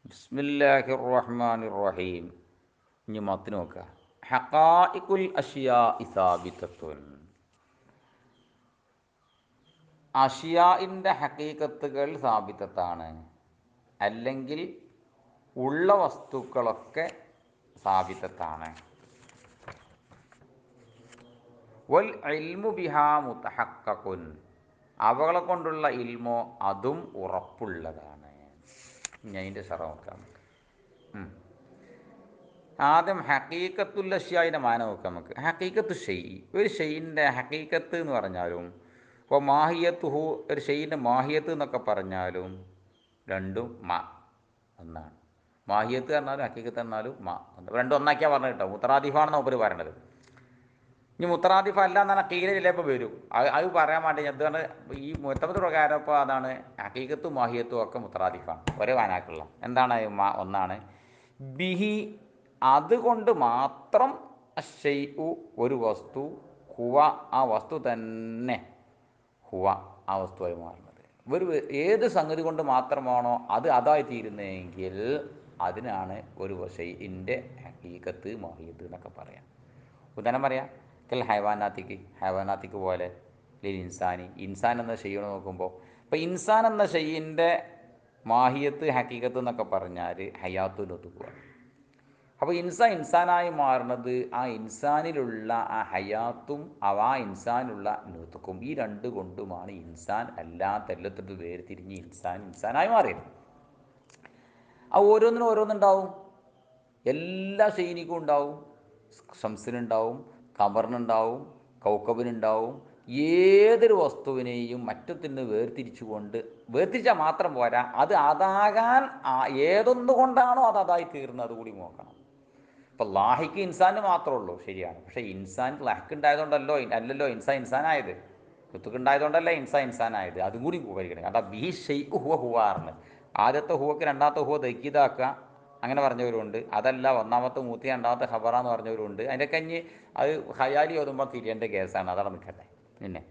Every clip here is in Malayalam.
ബിസ്മില്ലാഹിർ റഹ്മാനിർ റഹീം. ഇനി മത്തിന് നോക്കുക. ഹഖായിഖുൽ അഷ്യാഇ സാബിതത്തുൻ. അഷിയാഇൻ്റെ ഹഖീഖത്തുകൾ സാബിതത്താണ്, അല്ലെങ്കിൽ ഉള്ള വസ്തുക്കളൊക്കെ സാബിതത്താണ്. വൽ ഇൽമു ബിഹാ മുതഹഖഖുൻ. അവകളെ കൊണ്ടുള്ള ഇൽമോ അതും ഉറപ്പുള്ളതാണ്. ഇനി അതിൻ്റെ ഷറ നോക്കാം. ആദ്യം ഹഖീഖത്തുൽ അഷ്യാഇൻ്റെ മാന നോക്കാം നമുക്ക്. ഹഖീഖത്തു ഷെയ്, ഒരു ഷെയ്യിൻ്റെ ഹഖീഖത്ത് എന്ന് പറഞ്ഞാലും ഇപ്പോൾ മാഹിയത്തുഹു, ഒരു ഷെയ്യിൻ്റെ മാഹിയത്ത് എന്നൊക്കെ പറഞ്ഞാലും രണ്ടും ഒന്നാണ്. മാഹിയത്ത് പറഞ്ഞാലും ഹഖീഖത്ത് എന്നാലും രണ്ടും ഒന്നാക്കിയാൽ പറഞ്ഞു കേട്ടോ. മുത്തറാദിഫാണെന്ന് മൂപ്പര് പറയണത്. ഇനി മുത്തറാദിഫ അല്ല എന്നാണ് കീല ചിലപ്പോൾ വരും. അത് പറയാൻ വേണ്ടി എന്താണ് ഈ മുത്തമത് പ്രകാരം ഇപ്പോൾ അതാണ് ഹഖീഖത്തും മാഹിയത്തും ഒക്കെ മുത്തറാദിഫാണ്, ഒരേ വാനാക്കുള്ള. എന്താണ് ഒന്നാണ്. ബിഹി, അതുകൊണ്ട് മാത്രം അശ്ശൈഉ, ഒരു വസ്തു, ഹുവ, ആ വസ്തു തന്നെ, ഹുവ, ആ വസ്തുവായി മാറുന്നത്. ഒരു ഏത് സംഗതി കൊണ്ട് മാത്രമാണോ അത് അതായി തീരുന്നതെങ്കിൽ അതിനാണ് ഒരു ഷൈഇൻ്റെ ഹഖീഖത്ത് മാഹിയത്ത് എന്നൊക്കെ പറയാം. ഉദാഹരണം പറയാം. കൽ ഹൈവാനാത്തിക്ക് പോലെ, ഇൻസാനി, ഇൻസാൻ എന്ന ഷെയ്യ് നോക്കുമ്പോൾ ഇപ്പോൾ ഇൻസാൻ എന്ന ഷെയ്യിൻ്റെ മാഹിയത്ത് ഹഖീഖത്ത് എന്നൊക്കെ പറഞ്ഞാൽ ഹയാത്തുനൊത്തുക്കുക. അപ്പോൾ ഇൻസാനായി മാറുന്നത് ആ ഇൻസാനിലുള്ള ആ ഹയാത്തും ആ ഇൻസാനുള്ള നൂത്തുക്കും, ഈ രണ്ട് കൊണ്ടുമാണ് ഇൻസാൻ എല്ലാത്തെല്ലത്തിട്ട് വേർതിരിഞ്ഞ് ഇൻസാനായി മാറിയത്. ആ ഓരോന്നിനും ഓരോന്നുണ്ടാവും. എല്ലാ ഷെയ്നിക്കും ഉണ്ടാവും. ഷംസിനുണ്ടാവും, ഖമറിനുണ്ടാവും, കൗക്കബിനുണ്ടാവും. ഏതൊരു വസ്തുവിനെയും മറ്റത്തിന് വേർതിരിച്ചാൽ മാത്രം പോരാ, അത് അതാകാൻ ഏതൊന്നുകൊണ്ടാണോ അത് അതായി തീർന്നത് അതുകൂടി നോക്കണം. ഇപ്പോൾ ലാഹിക്ക് ഇൻസാന് മാത്രമേ ഉള്ളൂ, ശരിയാണ്. പക്ഷേ ഇൻസാൻ ലഹക്ക് ഉണ്ടായതുകൊണ്ടല്ലോ അല്ലല്ലോ ഇൻസാനായത്. ഋത്തുക്ക് ഉണ്ടായതുകൊണ്ടല്ല ഇൻസാനായത്. അതും കൂടി പരിഗണിക്കണം. അതാ ബി ഷെയ്ഖ് ഹുവാറിന് ആദ്യത്തെ ഹുവക്ക് രണ്ടാമത്തെ ഹുവ ദൈക്കിതാക്കുക, അങ്ങനെ പറഞ്ഞവരുണ്ട്. അതല്ല ഒന്നാമത്തെ മൂത്തി രണ്ടാമത്തെ ഖബറാന്ന് പറഞ്ഞവരുണ്ട്. അതിൻ്റെ കഞ്ഞ് അത് ഹയാലി ഓതുമ്പോൾ തിരിയേണ്ട കേസാണ്. അതവിടെ നിൽക്കട്ടെ. പിന്നെ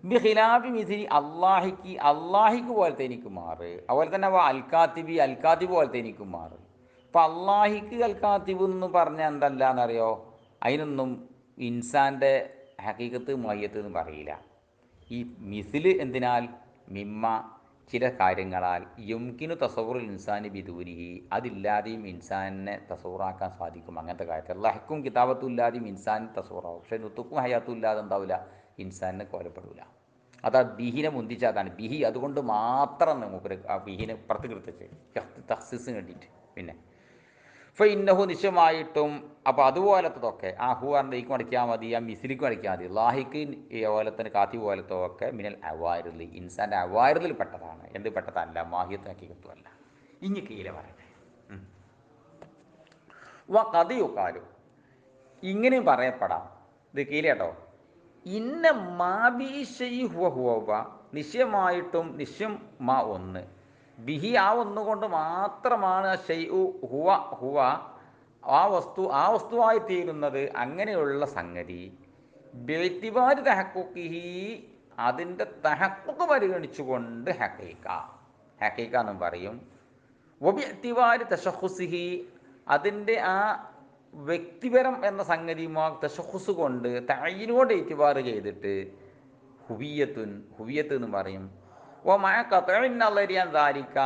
ബി ഖിലാഫി മിഥിലി അള്ളാഹിക്ക് പോലത്തെ എനിക്ക് മാറ്. അതുപോലെ തന്നെ അൽക്കാത്തിബ് പോലത്തെ എനിക്ക് മാറ്. അപ്പോൾ അള്ളാഹിക്ക് അൽക്കാത്തിബ് എന്ന് പറഞ്ഞാൽ എന്തല്ല എന്നറിയോ? അതിനൊന്നും ഇൻസാൻ്റെ ഹഖീഖത്ത് മയ്യത്ത് എന്ന് പറയില്ല. ഈ മിസില് എന്തിനാൽ മിമ്മ, ചില കാര്യങ്ങളാൽ യുംകിനു തസവുറുൽ ഇൻസാനി ബിദൂനിഹി, അതില്ലാതെയും ഇൻസാനിനെ തസവുറാക്കാൻ സാധിക്കും. അങ്ങനത്തെ കാര്യത്തിൽ ലഹക്കും കിതാബത്തും ഇല്ലാതെയും ഇൻസാൻ തസവുറാവും. പക്ഷേ നുത്തുക്കും ഹയാത്തും ഇല്ലാതെ എന്താവില്ല, ഇൻസാനിനെ കൊലപ്പെടില്ല. അതാ ബിഹിനെ മുന്തിച്ച അതാണ് ബിഹി, അതുകൊണ്ട് മാത്രം മൂപ്പര് ആ ബിഹിനെ പ്രത്യേകിച്ച് തഖ്സീസിന് വേണ്ടിയിട്ട്. പിന്നെ ഇന്നഹു, നിശ്ചയമായിട്ടും. അപ്പോൾ അതുപോലത്തതൊക്കെ ആ ഹുവാറിലേക്ക് മടിക്കാൻ മതി, ആ മിസിലിക്ക് മടിക്കാൻ മതി. ലാഹിക്ക് പോലത്തിന് കാത്തി പോലത്തൊക്കെ മിനൽ അവാരിൽ, ഇൻസാൻ്റെ അവാരിൽ പെട്ടതാണ്. എന്ത് പെട്ടതല്ല, മാഹിയത്ത് ഹഖീഖത്തുമല്ല. ഇനി കീല പറയട്ടെ. കഥയുക്കാലും ഇങ്ങനെയും പറയപ്പെടാം. ഇത് കീല കേട്ടോ. ഇന്ന മാബീഷയി ഹുവ, നിശ്ചയമായിട്ടും നിശ്ചയം ഒന്ന്, ബിഹി, ആ ഒന്നുകൊണ്ട് മാത്രമാണ് ഷെയ്ഉ ഹുവ ആ വസ്തുവായി തീരുന്നത്. അങ്ങനെയുള്ള സംഗതി ബെയ്ത്തിബാരി തഹക്കുക്കിഹി, അതിൻ്റെ തഹക്കുക്ക് പരിഗണിച്ചുകൊണ്ട് ഹഖീഖ എന്നും പറയും. ഒബിഅ്തിബാരി തശഖുസിഹി, അതിൻ്റെ ആ വ്യക്തിപരം എന്ന സംഗതി തശഖുസ് കൊണ്ട് തഅയ്യിനുകൊണ്ട് ഇത്തിബാർ ചെയ്തിട്ട് ഹുവിയത്ത് എന്ന് പറയും. ഓ മഴ കത്തഴിന്നറിയാൻ ധാരിക്ക,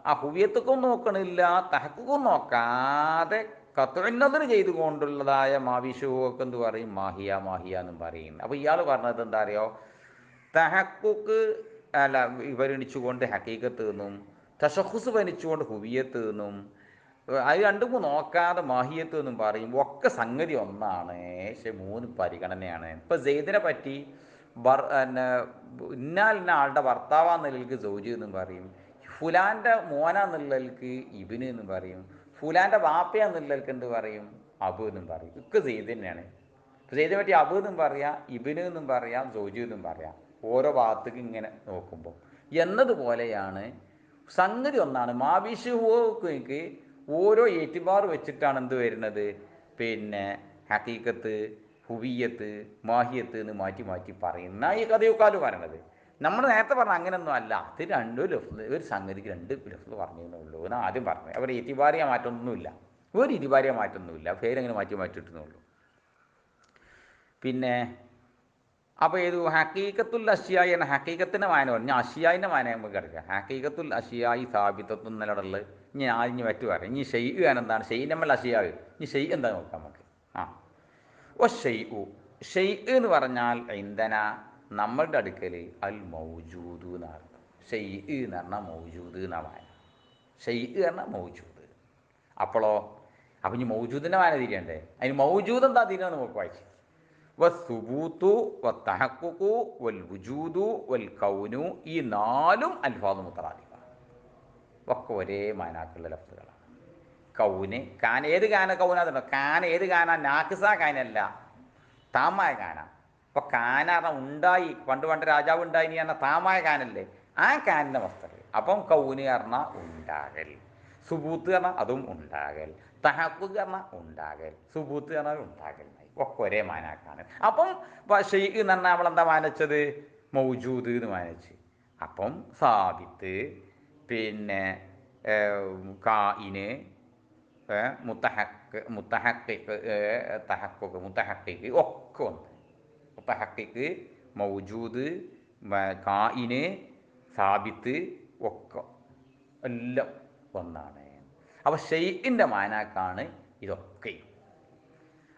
ആ ഹുവിയത്തുക്കും നോക്കണില്ല തഹക്കുക്കും നോക്കാതെ കത്തഴിന്നതിന് ചെയ്തുകൊണ്ടുള്ളതായ മാവിഷുവൊക്കെ എന്ത് പറയും, മാഹിയ എന്നും പറയും. അപ്പോൾ ഇയാൾ പറഞ്ഞത് എന്താ അറിയോ? തഹക്കുക്ക് അല്ല പരിഗണിച്ചുകൊണ്ട് ഹഖീഖത്ത് എന്നും, തശഖുസ് പരിച്ചുകൊണ്ട് ഹുവിയത്ത് എന്നും, അത് രണ്ടും നോക്കാതെ മാഹിയത്ത് എന്നും പറയും. ഒക്കെ സംഗതി ഒന്നാണ്, പക്ഷെ മൂന്ന് പരിഗണനയാണ്. ഇപ്പം സെയ്ദിനെ പറ്റി ഇന്ന ആളുടെ ഭർത്താവാന്ന നിലക്ക് സൗജി എന്നും പറയും, ഫുലാൻ്റെ മോനാന്നുള്ളവർക്ക് ഇബിന് എന്നും പറയും, ഫുലാൻ്റെ ബാപ്പയാന്നുള്ളവർക്ക് എന്ത് പറയും, അബു എന്നും പറയും. ഒക്കെ സെയ്ദ് തന്നെയാണ്. സെയ്ദിനെ പറ്റി അബു എന്നും പറയാം, ഇബിന് എന്നും പറയാം, സൗജി എന്നും പറയാം, ഓരോ ഭാഗത്തേക്ക് ഇങ്ങനെ നോക്കുമ്പോൾ. എന്നതുപോലെയാണ് സംഗതി ഒന്നാണ്. മാവിഷുക്ക് ഓരോ ഏറ്റിബാർ വെച്ചിട്ടാണ് എന്ത് വരുന്നത്, പിന്നെ ഹഖീഖത്ത്, ഹുവിയത്ത്, മാഹിയത്ത് എന്ന് മാറ്റി മാറ്റി പറയുന്ന ഈ കഥയൊക്കാല് പറയണത്. നമ്മൾ നേരത്തെ പറഞ്ഞ അങ്ങനെയൊന്നും അല്ല, അത് രണ്ടും ലഫ്ള്, ഒരു സംഗതിക്ക് രണ്ട് ലഫ്ള് പറഞ്ഞേ ഉള്ളൂ എന്ന് ആദ്യം പറഞ്ഞു. അവർ ഇത്തിബാരിയ മാറ്റമൊന്നുമില്ല, ഒരു ഇത്തിബാരിയ മാറ്റമൊന്നുമില്ല, പേരെങ്ങനെ മാറ്റിയിട്ടുന്നുള്ളൂ. പിന്നെ അപ്പോൾ ഏതു ഹക്കീക്കത്തുൽ അഷിയായി എന്ന ഹക്കീക്കത്തിൻ്റെ മാന പറഞ്ഞു, അഷിയായിൻ്റെ മാന നമുക്ക് കിടക്കുക. ഹക്കീക്കത്തുൽ അഷിയായി സാബിത്തത്തും നിലവിലുള്ളത്. ഇനി ആദ്യം മറ്റു പറയാം. ഇനി ഷെയ് എന്താണ്, ഷെയ് നമ്മൾ അഷിയാവ്, ഇനി ഷെയ് എന്താ നോക്കാം നമുക്ക്. ആ ഓ ഷെയ് എന്ന് പറഞ്ഞാൽ ഇന്ധന നമ്മളുടെ അടുക്കൽ അൽ മൗജൂദ് എന്നാണ്. ഷെയ് എന്ന് പറഞ്ഞാൽ മൗജൂദ് എന്നാണ് വായന. ഷെയ് പറഞ്ഞാൽ മൗജൂദ്. അപ്പോഴോ, അപ്പം ഇനി മൗജൂദിൻ്റെ വായന തിരിയണ്ടേ? അതിന് മൗജൂദ് എന്താ തിരിയാന്ന് നമുക്ക് വായിച്ചു. വസ്സുബൂത്തു വത്തഹഖുഖു വൽ വുജൂദു വൽ കൗനു, ഈ നാലും അൽഫാദ് മുത്തറാദിഫ, ഒക്കെ ഒരേ മാനാക്കുള്ള ലഫ്ളുകളാണ്. കൗന് കാന, ഏത് കാന കൗനാതുണ്ടോ, കാന ഏത് കാന, നാക്കിസ കാനല്ല, താമായ കാന. അപ്പോൾ കാന പറഞ്ഞാൽ ഉണ്ടായി, പണ്ട് രാജാവ് ഉണ്ടായി എന്ന് പറഞ്ഞാൽ താമായ കാനല്ലേ, ആ കാനിൻ്റെ വസ്തുത. അപ്പം കൗന് പറഞ്ഞാൽ ഉണ്ടാകൽ, സുബൂത്ത് പറഞ്ഞാൽ അതും ഉണ്ടാകൽ, തഹഖുഖ് പറഞ്ഞാൽ ഉണ്ടാകൽ, സുബൂത്ത് പറഞ്ഞാൽ ഉണ്ടാകൽ, ഒക്കെ ഒരേ മാനാക്കാണ്. അപ്പം ഷെയ് എന്ന് പറഞ്ഞാൽ നമ്മളെന്താ മാനച്ചത്, മൗജൂദ് എന്ന് മാനച്ച്. അപ്പം സാബിത്ത്, പിന്നെ കായിന്, മുത്തഹഖിഖ്, തഹഖുഖ്, മുത്തഹഖിഖ് ഒക്കെ ഒന്ന്. മുത്തഹഖിഖ്, മൗജൂദ്, കായിന്, സാബിത്ത് ഒക്കെ എല്ലാം ഒന്നാണ്. അപ്പോൾ ഷെയ്ഇൻ്റെ മാനാക്കാണ് ഇതൊക്കെ.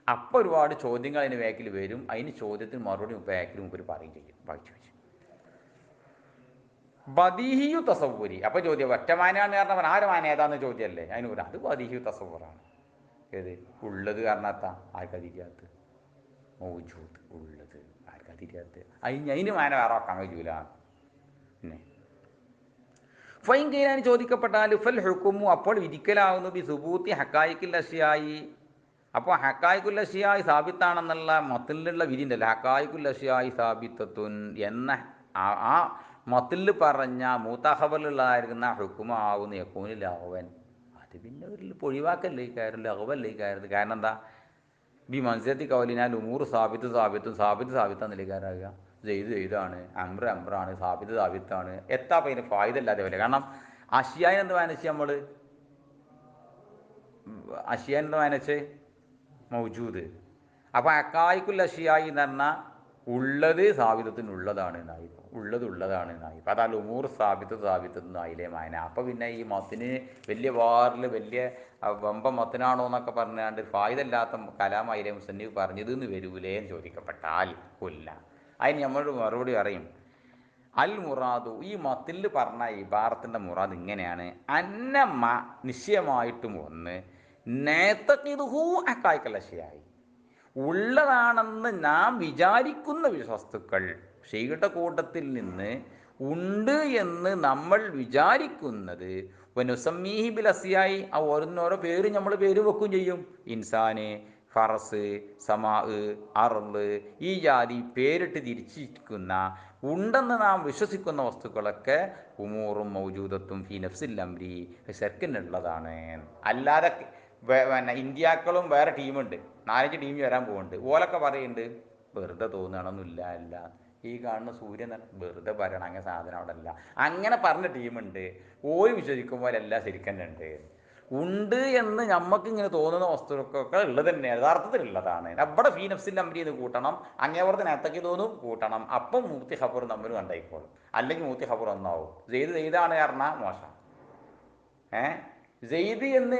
അപ്പോൾ ഒരുപാട് ചോദ്യങ്ങൾ അതിന് ബാക്കിൽ വരും. അതിന് ചോദ്യത്തിന് മറുപടി ബാക്കിൽ മുമ്പ് പറയും ചെയ്യും, വായിച്ചു വെച്ചു. ബദീഹിയു തസവ്വുരി. അപ്പോൾ ചോദ്യം ഒറ്റമാനാണ് കാരണം ആരെ മാന ഏതാന്ന് ചോദ്യമല്ലേ, അതിന് പറയാം അത് ബദീഹിയു തസവ്വുറാണ്. ഏത് ഉള്ളത് കാരണത്താ ആർക്കാ തിരിയാത്ത, മൗജൂദ് ഉള്ളത് ആർക്കാ തിരിയാത്ത, അതിന് മാന വേറെ ആക്കാൻ കഴിയൂല. പിന്നെ ഫൈൻ കൈനാൻ ചോദിക്കപ്പെട്ടാൽ ഫൽ ഹുക്കുമു, അപ്പോൾ വിധിക്കലാവുന്നു ബി സുബൂത്തി ഹക്കായിക്കിൽ അഷിയായി. അപ്പോൾ ഹക്കായിക്കുൽ അഷിയായി സാബിത്താണെന്നുള്ള മത്തിലുള്ള വിധി ഉണ്ടല്ലോ, ഹക്കായിക്കുൽ അഷിയായി സാബിത്തത്തുൻ എന്ന ആ മത്തിൽ പറഞ്ഞ മൂത്തഹബലുള്ളതായിരുന്ന ഹുക്കുമാവുന്ന യക്കൂനിൽ അവൻ, അത് പിന്നെ ഒരു ഒഴിവാക്കല്ലേ കയറില്ല, അകവല്ലേ കയറുന്നത്. കാരണം എന്താ, ബി മൻസിലത്തി കവലിനാൽ ഉമൂറ് സാബിത്താന്നില്ലേ കയറാകുക. ചെയ്താണ്, അമ്രാണ്, സാബിത്താണ്, എത്താ പിന്നെ ഫായിദല്ലാതെ വരില്ല. കാരണം അഷിയാൻ എന്ത് വാനച്ച്, നമ്മൾ അഷിയാൻ എന്ത് വാനച്ച്, മൗജൂദ്. അപ്പോൾ അക്കായിക്കുൽ അഷിയായി എന്ന് പറഞ്ഞാൽ ഉള്ളത് സാബിതത്തിനുള്ളതാണ് എന്നായി, ഉള്ളതാണ് എന്നായി. അപ്പോൾ അതാ ഉമൂർ സാബിത്തത്തിനായില്ലേ മാന. അപ്പോൾ പിന്നെ ഈ മത്തിന് വലിയ വാറിൽ വലിയ വമ്പ മത്തിനാണോ എന്നൊക്കെ പറഞ്ഞാണ്ട് ഫായിദല്ലാത്ത കലാമായില്ലേ മുസന്നിഫ് പറഞ്ഞത് എന്ന് വരൂലേ എന്ന് ചോദിക്കപ്പെട്ടാൽ കൊല്ല. അതിന് നമ്മൾ മറുപടി പറയും, അൽ മുറാദു, ഈ മത്തിൽ പറഞ്ഞ ഇബാറത്തിൻ്റെ മുറാദ് ഇങ്ങനെയാണ്. അന്നമ്മ നിശ്ചയമായിട്ടും ഒന്ന്, നേത്തക്കിതുഹു അക്കായ്ക്കലശയായി, ഉള്ളതാണെന്ന് നാം വിചാരിക്കുന്ന വസ്തുക്കൾ, ഷെയ്യുടെ കൂട്ടത്തിൽ നിന്ന് ഉണ്ട് എന്ന് നമ്മൾ വിചാരിക്കുന്നത്, വനുസമ്മീഹി ബിൽ അസിയായി, ആ ഓരോന്നോരോ പേര് നമ്മൾ പേര് വെക്കും ചെയ്യും. ഇൻസാന്, ഫറസ്, സമാ, അർള്, ഈ ജാതി പേരിട്ട് തിരിച്ചിരിക്കുന്ന ഉണ്ടെന്ന് നാം വിശ്വസിക്കുന്ന വസ്തുക്കളൊക്കെ ഉമൂറും മൗജൂദത്തും ഫി നഫ്സിൽ അംരി, ശർക്കിനുള്ളതാണ്. അല്ലാതെ പിന്നെ ഇന്ത്യക്കളും വേറെ ടീമുണ്ട്, 4-5 ടീം വരാൻ പോകുന്നുണ്ട്, ഓലൊക്കെ പറയുന്നുണ്ട് വെറുതെ തോന്നുകയാണൊന്നുമില്ല, അല്ല ഈ കാണുന്ന സൂര്യൻ വെറുതെ പറയണം, അങ്ങനെ സാധനം അവിടെ അല്ല, അങ്ങനെ പറഞ്ഞ ടീമുണ്ട്. ഓര് വിശ്വസിക്കുമ്പോൾ എല്ലാം ശരിക്കും ഉണ്ട്. ഉണ്ട് എന്ന് നമുക്കിങ്ങനെ തോന്നുന്ന വസ്തുക്കളൊക്കെ ഉള്ളത് തന്നെയാണ്, യഥാർത്ഥത്തിലുള്ളതാണ്. അവിടെ ഫീ നഫ്സിൽ അംരി എന്ന് കൂട്ടണം, അങ്ങേവർത്തിന് നേരത്തേക്ക് തോന്നും കൂട്ടണം. അപ്പം മൂത്തി ഖബർ തമ്മിൽ കണ്ടായിക്കോളും. അല്ലെങ്കിൽ മൂത്തി ഖബർ ഒന്നാവും. ചെയ്താണ് പറഞ്ഞാൽ മോശം. സെയ്ദ് എന്ന്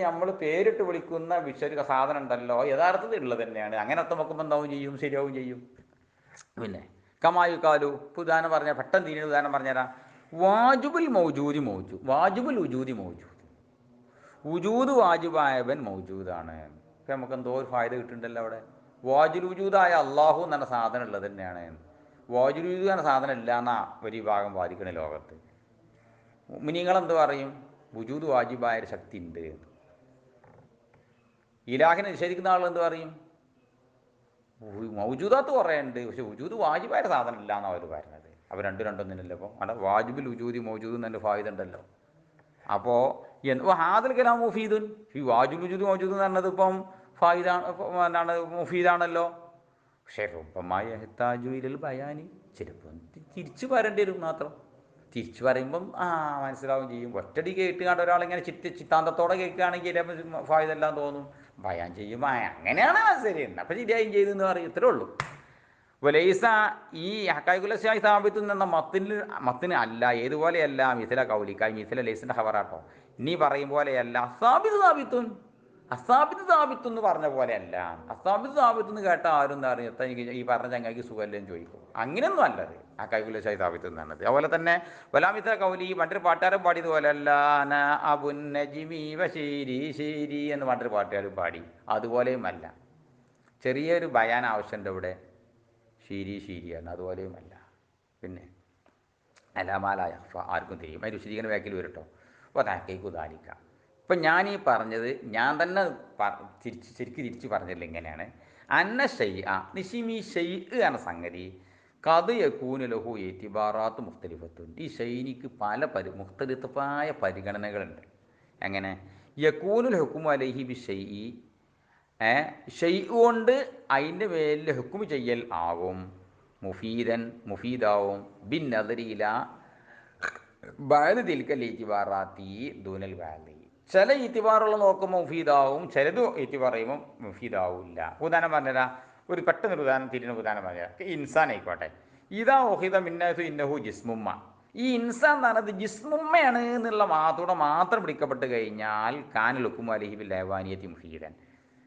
നമ്മൾ പേരിട്ട് വിളിക്കുന്ന സാധനം ഉണ്ടല്ലോ, യഥാർത്ഥത്തിൽ ഉള്ളത് തന്നെയാണ്. അങ്ങനെ അർത്ഥം വെക്കുമ്പോൾ എന്താവും ചെയ്യും, ശരിയാവും ചെയ്യും. പിന്നെ കമായുക്കാലു, ഉദാഹരണം പറഞ്ഞാൽ പെട്ടെന്ന് തീരുന്ന ഉദാഹരണം പറഞ്ഞുതരാം. വാജുബുൽ ഉജൂദി മൗജൂദ്, ഉജൂദ് വാജിബായവൻ മൗജൂദാണ്. ഇപ്പം നമുക്ക് എന്തോ ഒരു ഫായത കിട്ടുന്നുണ്ടല്ലോ അവിടെ. വാജുൽ ഉജൂദായ അള്ളാഹു എന്ന സാധനം ഉള്ളത് തന്നെയാണ്. വാജുൽ ഉജൂദ് എന്ന സാധനം ഇല്ല എന്നാ ഒരു വിഭാഗം വാദിക്കണ ലോകത്ത്. മുഅ്മിനീങ്ങളെന്ത് പറയും, വുജൂദ് വാജിബായ ശക്തി ഉണ്ട്. ഇലാഹിനെ നിഷേധിക്കുന്ന ആൾ എന്ത് പറയും, മൗജൂദാത്ത് കുറേ ഉണ്ട്, പക്ഷെ വുജൂദ് വാജിബായ സാധനം ഇല്ല എന്നാണ് അവർ പറയുന്നത്. അപ്പോൾ രണ്ടൊന്നിനല്ലോ. അപ്പോൾ അവിടെ വാജിബുൽ വുജൂദി മൗജൂദ് എന്നതിൻ്റെ ഫായിദ ഉണ്ടല്ലോ. അപ്പോൾ ഹാദൽ കലാം മുഫീദുൻ, ഈ വാജിബുൽ വുജൂദി മൗജൂദ് എന്ന് പറഞ്ഞത് ഇപ്പം ഫായിദാണ്, എന്താണ് മുഫീദാണല്ലോ. പക്ഷേ റുബ്ബമായ ഹെത്താജു ഇലൽ ബയാനി, ചിലപ്പോൾ തിരിച്ചു പറയേണ്ടി വരും മാത്രം. തിരിച്ചു പറയുമ്പം മനസ്സിലാവും ചെയ്യും. ഒറ്റടി കേട്ടുകാണ്ട് ഒരാളിങ്ങനെ ചിത്താന്തത്തോടെ കേൾക്കുകയാണെങ്കിൽ ചിലപ്പോൾ ഫായതെല്ലാം തോന്നും. ഭയം ചെയ്യുമ്പോൾ അങ്ങനെയാണ് ശരി, അപ്പം ശരിയായും ചെയ്തെന്ന് പറയും. ഇത്രേ ഉള്ളൂ. വലൈസ ഈ ഹക്കായിക്കുലശായി സ്ഥാപിത്തു എന്ന മത്തിന് അല്ല, ഏതുപോലെയല്ല മിഥില കൗലിക്കായി മിഥില ലൈസിൻ്റെ ഖബറാട്ടോ. നീ പറയും പോലെയല്ല അസാബിത്ത് സാബിത്തു എന്ന് പറഞ്ഞ പോലെയല്ല. അസാബിത്ത് സാബിത്ത് എന്ന് കേട്ടാൽ ആരും എന്താ പറയുക, എത്താ എനിക്ക് ഈ പറഞ്ഞ ചങ്ങായിക്ക് സുഖമല്ലേന്ന് ചോദിക്കും. അങ്ങനെയൊന്നും അല്ലത് ഹക്കായിക്കുലശായി സ്ഥാപിത്തു എന്നാണ്. അതുപോലെ തന്നെ വലാമിഥില കൗലി പണ്ടൊരു പാട്ടുകാരൻ പാടിയതുപോലെയല്ല. ശരി എന്ന് പണ്ടൊരു പാട്ടുകാരൻ പാടി അതുപോലെയും അല്ല. ചെറിയൊരു ബയാൻ ആവശ്യമുണ്ട് ഇവിടെ. ശീരിയാണ്, അതുപോലെയും അല്ല. പിന്നെ അലാമാലായ ആർക്കും തിരിയും. അതിന് വിശദീകരണ വാക്കിൽ വരട്ടോ. അപ്പോൾ താക്കേക്ക് ഉദാലിക്കാം. ഇപ്പം ഞാനീ പറഞ്ഞത് ഞാൻ തന്നെ ശരിക്ക് തിരിച്ച് പറഞ്ഞില്ല. ഇങ്ങനെയാണ് അന്ന നിഷിമി എന്ന സംഗതി കത് യക്കൂന് ലഹു ഏറ്റിബാറാത്ത് മുഖ്തലിഫത്തുൻ. ഈ ഷെയ്നിക്ക് പല മുഖ്തലിഫായ പരിഗണനകളുണ്ട്. എങ്ങനെ യക്കൂനുൽ ഹുക്കും അലൈഹി ബി ഷെയ് കൊണ്ട് അതിൻ്റെ മേലിൽ ഹുക്കും ചെയ്യൽ ആവും. മുഫീദാവും ബിൻ നദരീല ബാല് തിൽക്കൽ ഈറ്റിബാറാത്തി ദൂനൽ ബാലി. ചില ഈറ്റിബാറുകൾ നോക്കുമ്പോൾ മുഫീദാവും, ചിലത് ഈറ്റിബാർ പറയുമ്പോൾ മുഫീദാവില്ല. ഉദാഹരണം പറഞ്ഞുതരാം. ഒരു പെട്ടെന്നൊരു ഉദാഹരണം പറഞ്ഞുതരാം. ഇൻസാൻ ആയിക്കോട്ടെ. ഇതാ ഓഹിദ മിന്നഹു ഇന്നഹു ജിസ്മുമ്മ. ഈ ഇൻസാൻ എന്ന് പറഞ്ഞത് ജിസ്മുമ്മയാണ് എന്നുള്ള മാത്രം പിടിക്കപ്പെട്ട് കഴിഞ്ഞാൽ കാനൽ ഹുക്കും അലൈഹി ബിൽ ഹൈവാനിയത്തി മുഫീദൻ.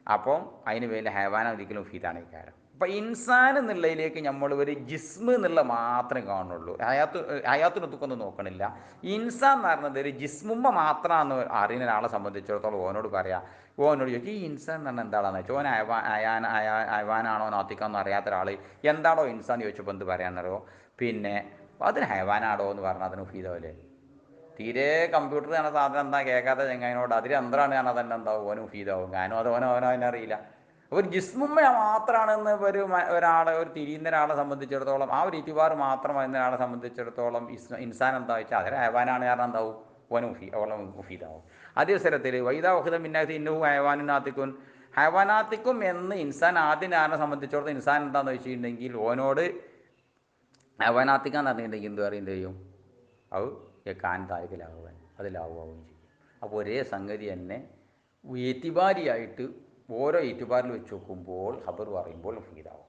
അപ്പം അതിന് വേണ്ടി ഹൈവാന ഒരിക്കലും മുഫീദാണ് ഈ കാര്യം. അപ്പം ഇൻസാൻ എന്നുള്ളതിലേക്ക് നമ്മൾ ഒരു ജിസ്മ് എന്നുള്ള മാത്രമേ കാണുള്ളൂ. ഹയാത്തിനൊത്തുക്കൊന്നും നോക്കണില്ല. ഇൻസാൻ എന്ന് പറയുന്നത് ഒരു ജിസ്മുമ്മ മാത്രമാണെന്ന് അറിയുന്ന ഒരാളെ സംബന്ധിച്ചിടത്തോളം ഓനോട് പറയാം. ഓനോട് ചോദിച്ചു ഈ ഇൻസാൻ എന്ന് പറഞ്ഞാൽ എന്താണെന്ന് വെച്ചാൽ ഓൻ ഹൈവാനാണോ നാത്തിക്കാന്നോ അറിയാത്ത ഒരാൾ എന്താണോ ഇൻസാൻ ചോദിച്ചപ്പോൾ എന്ത് പറയാനറിയോ, പിന്നെ അതിന് ഹൈവാനാടോ എന്ന് പറഞ്ഞാൽ അതിന് മുഫീദാവില്ലേ. തീരെ കമ്പ്യൂട്ടർ എന്ന സാധനം എന്താ കേൾക്കാത്ത ചെങ്ങായിനോട് അതിൽ യന്ത്രമാണ് കാരണം തന്നെ എന്താവും ഓന് മുഫീദാവും. ഞാനും ഓനോ അതിനറിയില്ല. ഒരു ജിസ്മുമ്മ മാത്രമാണെന്ന് ഒരു തിരിയുന്ന ഒരാളെ സംബന്ധിച്ചിടത്തോളം, ആ ഒരു ഇറ്റിബാർ മാത്രം വരുന്ന ഒരാളെ സംബന്ധിച്ചിടത്തോളം ഇൻസാൻ എന്താ വെച്ചാൽ അതിന് ഹൈവാനാണ് കാരണം എന്താവും ഓനെ മുഫീദാവും. അതേ സ്ഥലത്തിൽ വൈദാ വഹിദ മിന്നഹു ഇന്നഹു ഹൈവാനാത്തിക്കും ഹൈവാനാത്തിക്കും എന്ന് ഇൻസാൻ ആദ്യം ആരെ സംബന്ധിച്ചിടത്തോളം ഇൻസാൻ എന്താണെന്ന് വെച്ചിട്ടുണ്ടെങ്കിൽ ഓനോട് ഹൈവാനാത്തിക്കാന്ന് പറഞ്ഞിട്ടുണ്ടെങ്കിൽ എന്ത് പറയും ചെയ്യും, അത് കാൻ താരിഖലാവുകയും അതിലാവുകയും ചെയ്യും. അപ്പോൾ ഒരേ സംഗതി തന്നെ ഏറ്റിബാരിയായിട്ട് ഓരോ ഏറ്റുപാറിൽ വെച്ച് നോക്കുമ്പോൾ ഖബർ പറയുമ്പോൾ മുഫീദാവും.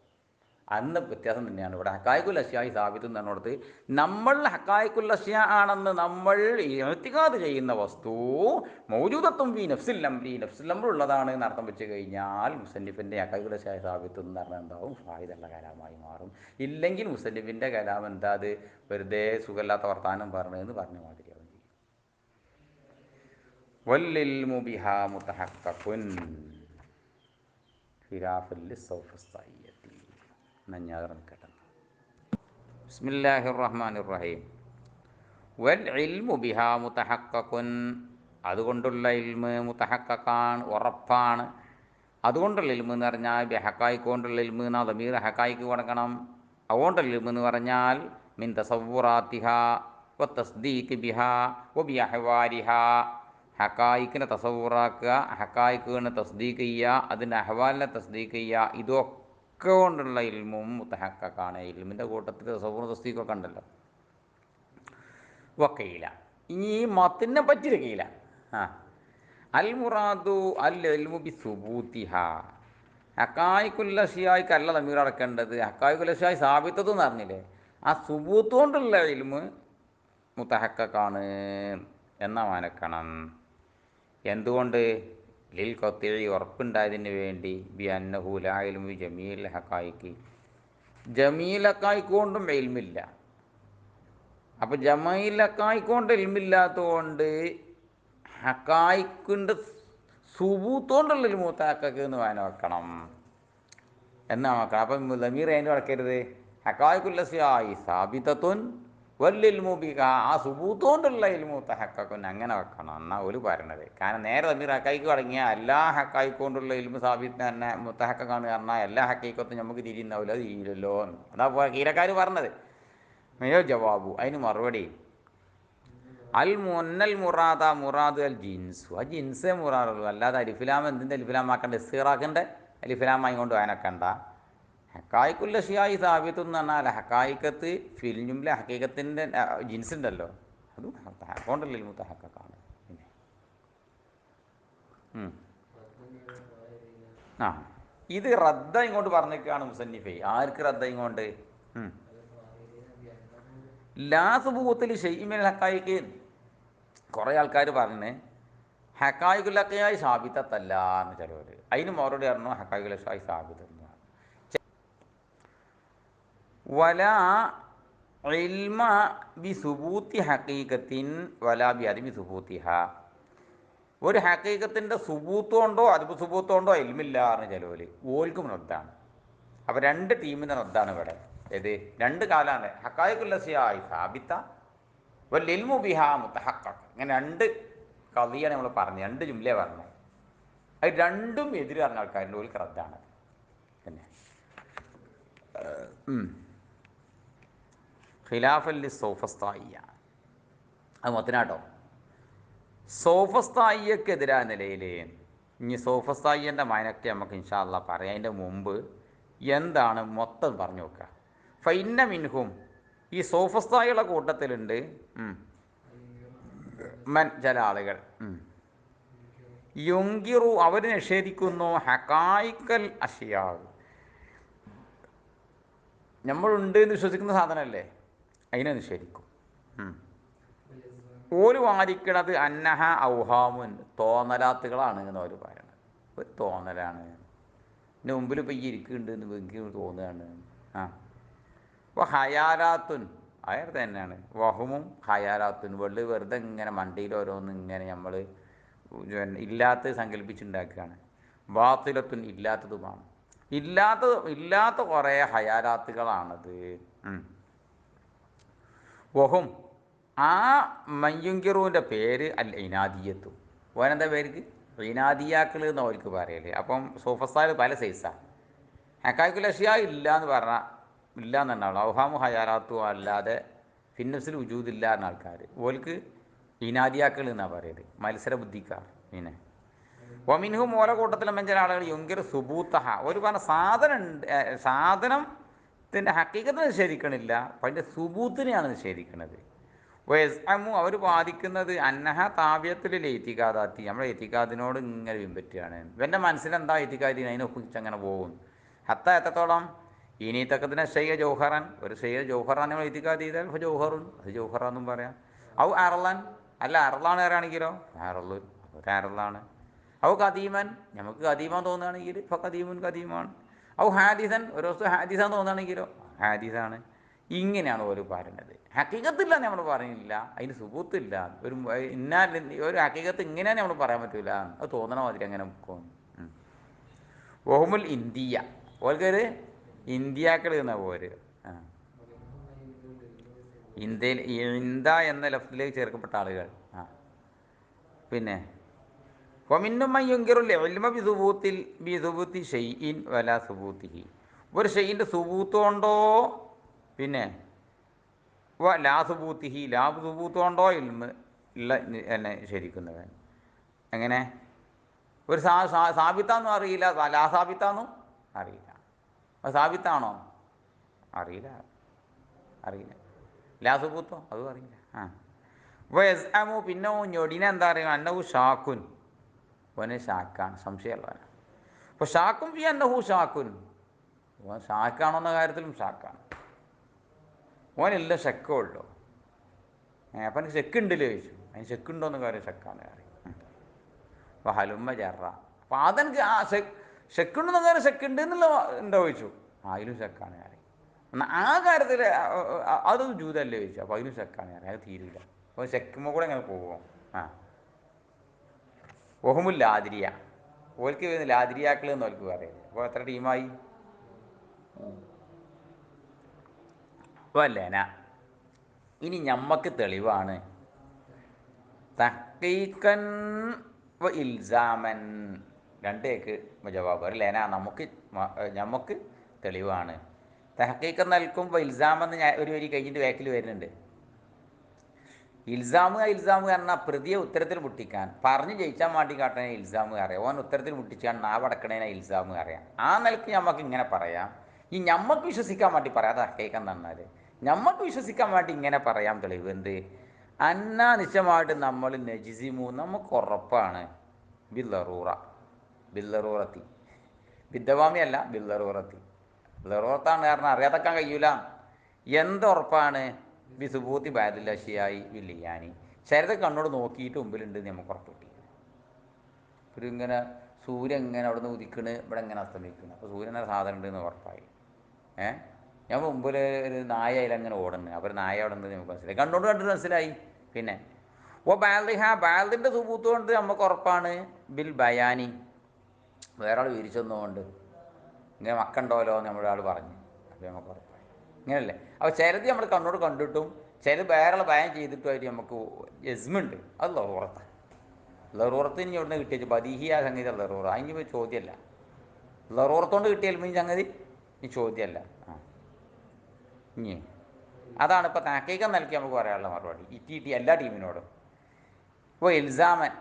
അന്ന് വ്യത്യാസം തന്നെയാണ് ഇവിടെ ഹക്കായിക്കുൽ അഷ്യായി സാബിത്ത് എന്ന് പറഞ്ഞിടത്ത് നമ്മൾ ഹക്കായിക്കുൽ അഷ്യ ആണെന്ന് നമ്മൾ ഇഅ്തിഖാദ് ചെയ്യുന്ന വസ്തു മൗജൂദത്തും ഫീ നഫ്സിൽ അംറി ഉള്ളതാണ് എന്ന് അർത്ഥം വെച്ച് കഴിഞ്ഞാൽ മുസന്നിഫിൻ്റെ ഹക്കായിക്കുൽ അഷ്യായി സാബിത്ത് എന്ന് പറഞ്ഞാൽ എന്താവും ഫായിദുള്ള കലാമായി മാറും. ഇല്ലെങ്കിൽ മുസന്നിഫിൻ്റെ കലാം എന്താ, അത് വെറുതെ സുഖമില്ലാത്ത വർത്താനം പറഞ്ഞതെന്ന് പറഞ്ഞ മാതിരിയാവും ചെയ്യും. വല്ലിൽമു ബിഹാ മുതഹഖഖുൻ ബിസ്മില്ലാഹിർ റഹ്മാനിർ റഹീം. വൽ ഇൽമു ബിഹാ മുതഹഖഖുൻ, അതുകൊണ്ടുള്ള ഇൽമ് മുതഹഖഖാൻ, ഉറപ്പാണ്. അതുകൊണ്ടുള്ള ഇൽമ് എന്ന് പറഞ്ഞാൽ ബിഹഖായിക്ക് കൊണ്ടുള്ള ഇൽമ് എന്ന ദമീർ ഹഖായിക്ക് കൊടുക്കണം. അതുകൊണ്ടുള്ള ഇൽമ് എന്ന് പറഞ്ഞാൽ മിൻ തസവ്വുറാത്തിഹാ വ തസ്ദീഖ് ബിഹാ വ ബി അഹ്വാലിഹാ. ഹക്കായിക്കിനെ തസവ്വുറാക്കുക, ഹക്കായിക്കിനെ തസ്ദീഖ് ചെയ്യുക, അതിൻ്റെ അഹ്വാലിനെ തസ്ദീഖ് ചെയ്യുക, ഇതൊക്കെ കൊണ്ടുള്ള ഇൽമും മുതഹഖഖാണ്. ഇൽമിൻ്റെ കൂട്ടത്തിൽ തസവ്വുറും തസ്ദീഖൊക്കെ ഉണ്ടല്ലോ. വക്കയില ഇനി ഈ മത്തിനെ പറ്റിയ കീല അൽ മുറാദു അൽ ഇൽമു ബി സുബൂത്തിഹ. ഹക്കായിക്കുൽ അഷ്യായിക്കല്ല ദമീർ അടക്കേണ്ടത്, ഹക്കായിക്കുൽ അഷ്യായി സാബിത്തത് എന്ന് പറഞ്ഞില്ലേ, ആ സുബൂത്ത് കൊണ്ടുള്ള ഇൽമ് മുതഹഖഖാണ് എന്ന മനക്കണം. എന്തുകൊണ്ട്? ലിൽ ഖത്ഇ, ഉറപ്പുണ്ടായതിന് വേണ്ടി, ബി അന്നഹു ലാ ഇൽമു ബി ജമീൽ ഹഖായിക്ക്, ജമീൽ ഹഖായിക്ക് കൊണ്ടും ഇൽമില്ല. അപ്പോൾ ജമീൽ ഹഖായിക്ക് കൊണ്ട് ഇൽമില്ലാത്തതുകൊണ്ട് ഹക്കായിക്കിൻ്റെ സുബൂത്തോണ്ടുള്ള ഇൽമു മുതഹഖഖ് എന്ന് വായന വെക്കണം എന്നാ നോക്കണം. അപ്പം ദമീർ അതിന് നടക്കരുത്. ഹക്കായിക്കുൽ അഷ്യാഇ സാബിതത്തുൻ വൽ ഇൽമു ബിഹാ, ആ സുബൂത്തോണ്ടുള്ള ഇൽമു മുതഹഖഖുൻ അങ്ങനെ വെക്കണം എന്നാ ഒരു പറയണത്. കാരണം നേരെ ദമീർ ഹക്കായിക്ക് അടങ്ങിയ എല്ലാ ഹക്കായിക്കൊണ്ടുള്ള ഇൽമു സാബിത്ത് തന്നെ മുതഹഖഖാണ് പറഞ്ഞാൽ എല്ലാ ഹക്കീക്കത്തും നമുക്ക് തിരിയുന്നാവില്ല, അത് തിരിയില്ലല്ലോ. അതാ കീലക്കാർ പറഞ്ഞത്. മെയോ ജവാബു, അതിന് മറുപടി അൽ മുറാദ് അൽ ജിൻസു, ആ ജിൻസേ മുറാദുള്ളൂ. അല്ലാതെ അലിഫിലാം എന്തിൻ്റെ അലിഫിലാം ആക്കണ്ട, ഇസ്തിറാഖിൻ്റെ അലിഫിലാമായി കൊണ്ട് വായനക്കണ്ട. ഹക്കായിക്കുല്ല ഷിയായി സാബിത്ത് എന്ന് പറഞ്ഞാൽ ഹക്കായിക്കത്ത് ഫിലിമിലെ ഹക്കീക്കത്തിൻ്റെ ജിൻസ് ഉണ്ടല്ലോ അതും ഹക്കോണ്ടല്ലേ മുത്തഹക്കാണ്. പിന്നെ ആ ഇത് റദ്ദ ഇങ്ങോട്ട് പറഞ്ഞേക്കാണ് മുസന്നിഫെ. ആർക്ക് റദ്ദ ഇങ്ങോട്ട്? ലാ സുബൂത്തിൽ ഷെയ്മിൻ ഹക്കായിക്ക് കുറേ ആൾക്കാർ പറഞ്ഞ് ഹക്കായിക്കുല്ലക്കയായി സാബിത്തല്ല എന്ന് ചിലവർ. അതിന് മറുപടി പറഞ്ഞു ഹക്കായിക്കുല്ലഷായി സാബിത്ത് എന്ന്. വല ഇൽമ ബി സുബൂത്തി ഹക്കീക്കത്തിൻ വല ബി അദിമി സുബൂത്തിഹ. ഒരു ഹക്കീക്കത്തിൻ്റെ സുബൂത്തുകൊണ്ടോ അതിപ്പ് സുബൂത്തുകൊണ്ടോ ഇൽമില്ല എന്ന് ചിലവർ. ഓൽക്കും റദ്ദാണ്. അപ്പോൾ രണ്ട് ടീമിൻ്റെ റദ്ദാണ് ഇവിടെ. ഏത് രണ്ട് കാലാണ്? ഹക്കായിക്കുല്ലസിയായി സാബിത്ത വൽ ഇൽമു ബിഹ മുത്തഹഖഖ്. ഇങ്ങനെ രണ്ട് കവിയാണ് നമ്മൾ പറഞ്ഞത്, രണ്ട് ജുംല പറഞ്ഞത്. അത് രണ്ടും എതിര് പറഞ്ഞ ആൾക്കാരുടെ ഓൽക്ക് റദ്ദാണ്. പിന്നെ ഖിലാഫല്ലി സോഫസ്തായിയ അത് മൊത്തനാട്ടോ. സോഫസ്തായിയക്കെതിരായ നിലയിൽ ഇനി സോഫസ്തായിയൻ്റെ മയനൊക്കെ നമുക്ക് ഇൻഷാ അല്ലാഹ് പറയാം. അതിൻ്റെ മുമ്പ് എന്താണ് മൊത്തം പറഞ്ഞു നോക്കുക. ഫൈന്ന മിൻഹും ഈ സോഫസ്തായിയുടെ കൂട്ടത്തിലുണ്ട് മൻ ചില ആളുകൾ യുങ്കിറു അവർ നിഷേധിക്കുന്നു ഹക്കായിക്കൽ അഷിയാവ്. നമ്മളുണ്ട് എന്ന് വിശ്വസിക്കുന്ന സാധനമല്ലേ അതിനെ നിഷേധിക്കും. ഓര് വാദിക്കണത് അന്നഹ ഔഹാമുൻ തോന്നലാത്തുകളാണ് എന്ന് അവർ പറയണത്. ഒരു തോന്നലാണ്, എൻ്റെ മുമ്പിൽ ഇപ്പോൾ ഈ ഇരിക്കുന്നുണ്ട് എന്ന് എനിക്ക് തോന്നുകയാണ്. അപ്പോൾ ഹയാലാത്തുൻ അയാൾ തന്നെയാണ്. വഹുമും ഹയാലാത്തുൻ വെറുതെ ഇങ്ങനെ മണ്ടിയിൽ ഓരോന്ന് ഇങ്ങനെ നമ്മൾ ഇല്ലാത്തത് സങ്കല്പിച്ചുണ്ടാക്കുകയാണ്. ബാത്തിലത്തുൻ ഇല്ലാത്തതുമാണ്. ഇല്ലാത്ത കുറേ ഹയാലാത്തുകളാണത്. വഹും ആ മയ്യുങ്കിറൂൻ്റെ പേര് അൽ ഇനാദിയത്തും. ഓനെന്താ പേർക്ക്? ഇനാദിയാക്കൾ എന്ന് അവർക്ക് പറയല്. അപ്പം സോഫസ്താൽ പല സൈസാണ്. ഹക്കായിക്കുലഷിയ ഇല്ല എന്ന് പറഞ്ഞാൽ ഇല്ല എന്ന് പറഞ്ഞാൽ ഔഹാമു ഹയാലാത്തും അല്ലാതെ ഫിന്നസിൽ വജൂദില്ല എന്ന ആൾക്കാർ ഓൽക്ക് ഇനാദിയാക്കൾ എന്നാണ് പറയല്, മത്സര ബുദ്ധിക്കാർ. പിന്നെ ഒമിൻഹു മോല കൂട്ടത്തിലും ചില ആളുകൾ യുങ്കിർ സുബൂത്തഹ ഒരു പറഞ്ഞ സാധനത്തിൻ്റെ ഹക്കീക്കത്ത് നിഷേധിക്കണില്ല, പക്ഷേ സുബൂത്തിനെയാണ് നിഷേധിക്കുന്നത്. വയസ്അമു അവർ വാദിക്കുന്നത് അന്നഹ താവ്യത്തിൽ എത്തിക്കാതാത്തി നമ്മളെ എത്തിക്കാതിനോട് ഇങ്ങനെ പിൻപറ്റുകയാണ്. ഇവൻ്റെ മനസ്സിലെന്താ എത്തിക്കാതി അതിനെ ഒപ്പിച്ച് അങ്ങനെ പോകും. ഹത്ത എത്രത്തോളം ഇനി തക്കത്തിന് ഷെയ്യ ജൗഹറൻ ഒരു ഷെയ്യ ജൗഹറാൻ നമ്മൾ എത്തിക്കാതി ചെയ്താൽ ഇപ്പോൾ ജൗഹറുൻ അത് ജൗഹറാന്നും പറയാം. ഔ അറളൻ അല്ല അറളാണ് പറയാണെങ്കിലോ അറളുൻ ഒരു അറളാണ്. ഔ കദീമൻ നമുക്ക് കദീമാൻ തോന്നുകയാണെങ്കിൽ ഇപ്പോൾ കദീമുൻ കദീമാണ്. ഔ ഹാദിസൻ ഒരു ദിവസം ഹാദിസാൻ തോന്നുകയാണെങ്കിലോ ഹാദിസാണ്. ഇങ്ങനെയാണ് ഓരോ പറയുന്നത്. ഹക്കീക്കത്തില്ല നമ്മൾ പറയുന്നില്ല, അതിന് സുബൂത്തില്ല. ഒരു ഹക്കീക്കത്ത് ഇങ്ങനെയാണ് നമ്മൾ പറയാൻ പറ്റില്ല, അത് തോന്നണ മാതിരി അങ്ങനെ പോകും. ഓഹുമുൽ ഇന്ത്യ ഓർക്കൊരു ഇന്ത്യാക്കൾ എന്നാ പോര്. ഇന്ത്യയിൽ ഇന്ത്യ എന്ന ലഫ്റ്റിലേക്ക് ചേർക്കപ്പെട്ട ആളുകൾ. പിന്നെ ഒരു ഷെയ്യിൻ്റെ സുബൂത്ത് കൊണ്ടോ പിന്നെ ലാ സുബൂത്തിഹി ലാ സുബൂത്ത് കൊണ്ടോ ഇൽമ് ഉള്ള എന്നെ ശരിക്കുന്നവൻ. എങ്ങനെ ഒരു സാബിത്താന്നും അറിയില്ല, ലാ സാബിത്താന്നും അറിയില്ല. അത് സാബിത്താണോ അറിയില്ല, ലാ സുബൂത്തോ അതും അറിയില്ല. വയസ്അമു പിന്നെ ഞൊടിനെ എന്താ പറയുക അന്നഹു ഷാക്കുൻ ഓനെ ഷാക്കാണ്, സംശയമുള്ളവനാണ്. അപ്പോൾ ഷാക്കും ഫി അന്നഹു ഷാക്കുൻ ഓൻ ഷാക്കാണെന്ന കാര്യത്തിലും ഷാക്കാണ്. ഓനെല്ലാം ഷക്കുള്ളൂ. അപ്പം എനിക്ക് ഷെക്കുണ്ടല്ലോ ചോദിച്ചു, അതിന് ഷെക്കുണ്ടോയെന്ന് കാര്യം ഷക്കാണ് കാര്യം. അപ്പോൾ ഹലുമ്മ ജറ അപ്പോൾ അതെനിക്ക് ആ ഷെക്കുണ്ടെന്ന കാര്യം ഷെക്കുണ്ട് എന്നുള്ള ഉണ്ടോ ചോദിച്ചു, അതിലും ഷക്കാണ് കാര്യം. എന്നാൽ ആ കാര്യത്തിൽ അത് ജൂതല്ലേ ചോദിച്ചു, അപ്പോൾ അതിലും ഷക്കാണ് കാര്യം, അത് തീരില്ല. അപ്പോൾ ഷെക്കുമ്പോൾ കൂടെ എങ്ങനെ പോകുമോ? ഒഹുമുൽ ലാദിരിയ ഓൽക്ക് ലാദിരിയാക്കൾ എന്ന് ഓൽക്ക് പറയുന്നത്. അപ്പോൾ എത്ര ടീമായി? വല്ലേന ഇനി ഞമ്മക്ക് തെളിവാണ് തഹ്ഖീഖൻ വ ഇൽസാമൻ രണ്ടേക്ക് ജവാബ് ഒരു ലേന നമുക്ക് തെളിവാണ്. തഹ്ഖീഖ് നൽകുമ്പോൾ ഇൽസാമെന്ന് ഒരു വരി കഴിഞ്ഞിട്ട് വേക്കിൽ വരുന്നുണ്ട്. ഇൽസാമ് പറഞ്ഞാൽ പ്രതിയെ ഉത്തരത്തിൽ മുട്ടിക്കാൻ പറഞ്ഞ് ജയിച്ചാൻ വേണ്ടി കാട്ടണേ ഇൽസാമ് അറിയാം. ഓൻ ഉത്തരത്തിൽ മുട്ടിച്ചാൽ നാവടക്കണേനെ ഇൽസാമ് അറിയാം. ആ നിലയ്ക്ക് നമുക്ക് ഇങ്ങനെ പറയാം, ഈ ഞമ്മക്ക് വിശ്വസിക്കാൻ വേണ്ടി പറയാതെ ഹക്കീക്കം തന്നാൽ ഞമ്മക്ക് വിശ്വസിക്കാൻ വേണ്ടി ഇങ്ങനെ പറയാൻ തെളിവ് എന്ത്? അന്നാ നിശ്ചയമായിട്ട് നമ്മൾ നജിസിമു നമുക്ക് ഉറപ്പാണ് ബില്ലറൂറ ബില്ലറൂറത്തി ബിദ്ദവാമിയല്ല ബില്ലറൂറത്തി ലറൂറത്താണ് കാരണം അറിയാതെക്കാൻ കഴിയൂല. എന്തുറപ്പാണ്? ബിസുബൂത്തി ബാദിലഷിയായി വില്ലിയാനി ശരീരത്തെ കണ്ണോട് നോക്കിയിട്ട് മുമ്പിലുണ്ട് നമുക്ക് ഉറപ്പ് കിട്ടി. ഒരു ഇങ്ങനെ സൂര്യൻ ഇങ്ങനെ അവിടെ നിന്ന് ഉദിക്കണ്, ഇവിടെ ഇങ്ങനെ അസ്തമിക്കണം, അപ്പോൾ സൂര്യനെ സാധനം ഉണ്ടെന്ന് ഉറപ്പായി. ഞാൻ മുമ്പിൽ ഒരു നായ അതിലങ്ങനെ ഓടുന്നത്, അപ്പോൾ ഒരു നായ അവിടെ നിന്ന് നമുക്ക് മനസ്സിലായി, കണ്ണോട് കണ്ടിട്ട് മനസ്സിലായി. പിന്നെ ഓ ബാൽദിഹ ബാൽദിൻ്റെ സുബൂത്ത് കൊണ്ട് നമുക്ക് ഉറപ്പാണ് ബിൽ ബയാനി വേറെ ആൾ വിരിച്ചൊന്നുകൊണ്ട് ഇങ്ങനെ മക്കുണ്ടോലോ എന്ന് നമ്മളൊരാൾ പറഞ്ഞു, അപ്പോൾ നമുക്ക് ഉറപ്പായി. ഇങ്ങനെയല്ലേ? അപ്പോൾ ചിലത് നമ്മൾ കണ്ണോട് കണ്ടിട്ടും ചിലത് വേറെ ആൾ ബയാൻ ചെയ്തിട്ടുമായിട്ട് നമുക്ക് യസ്മുണ്ട്. അത് ലറൂറത്താണ്. ലറൂറത്ത് ഇനി എവിടെ നിന്ന് കിട്ടിയ ബദീഹിയ സംഗതി ലറൂറ അതിന് പോയി ചോദ്യമല്ല. ലറൂറത്തോണ്ട് കിട്ടിയ എൽമീൻ സംഗതി ഈ ചോദ്യമല്ല. ഇനി അതാണ് ഇപ്പോൾ താക്കീക്കം നൽകി നമുക്ക് പറയാനുള്ള മറുപടി ഇറ്റി എല്ലാ ടീമിനോടും. ഇപ്പോൾ എൽസാമൻ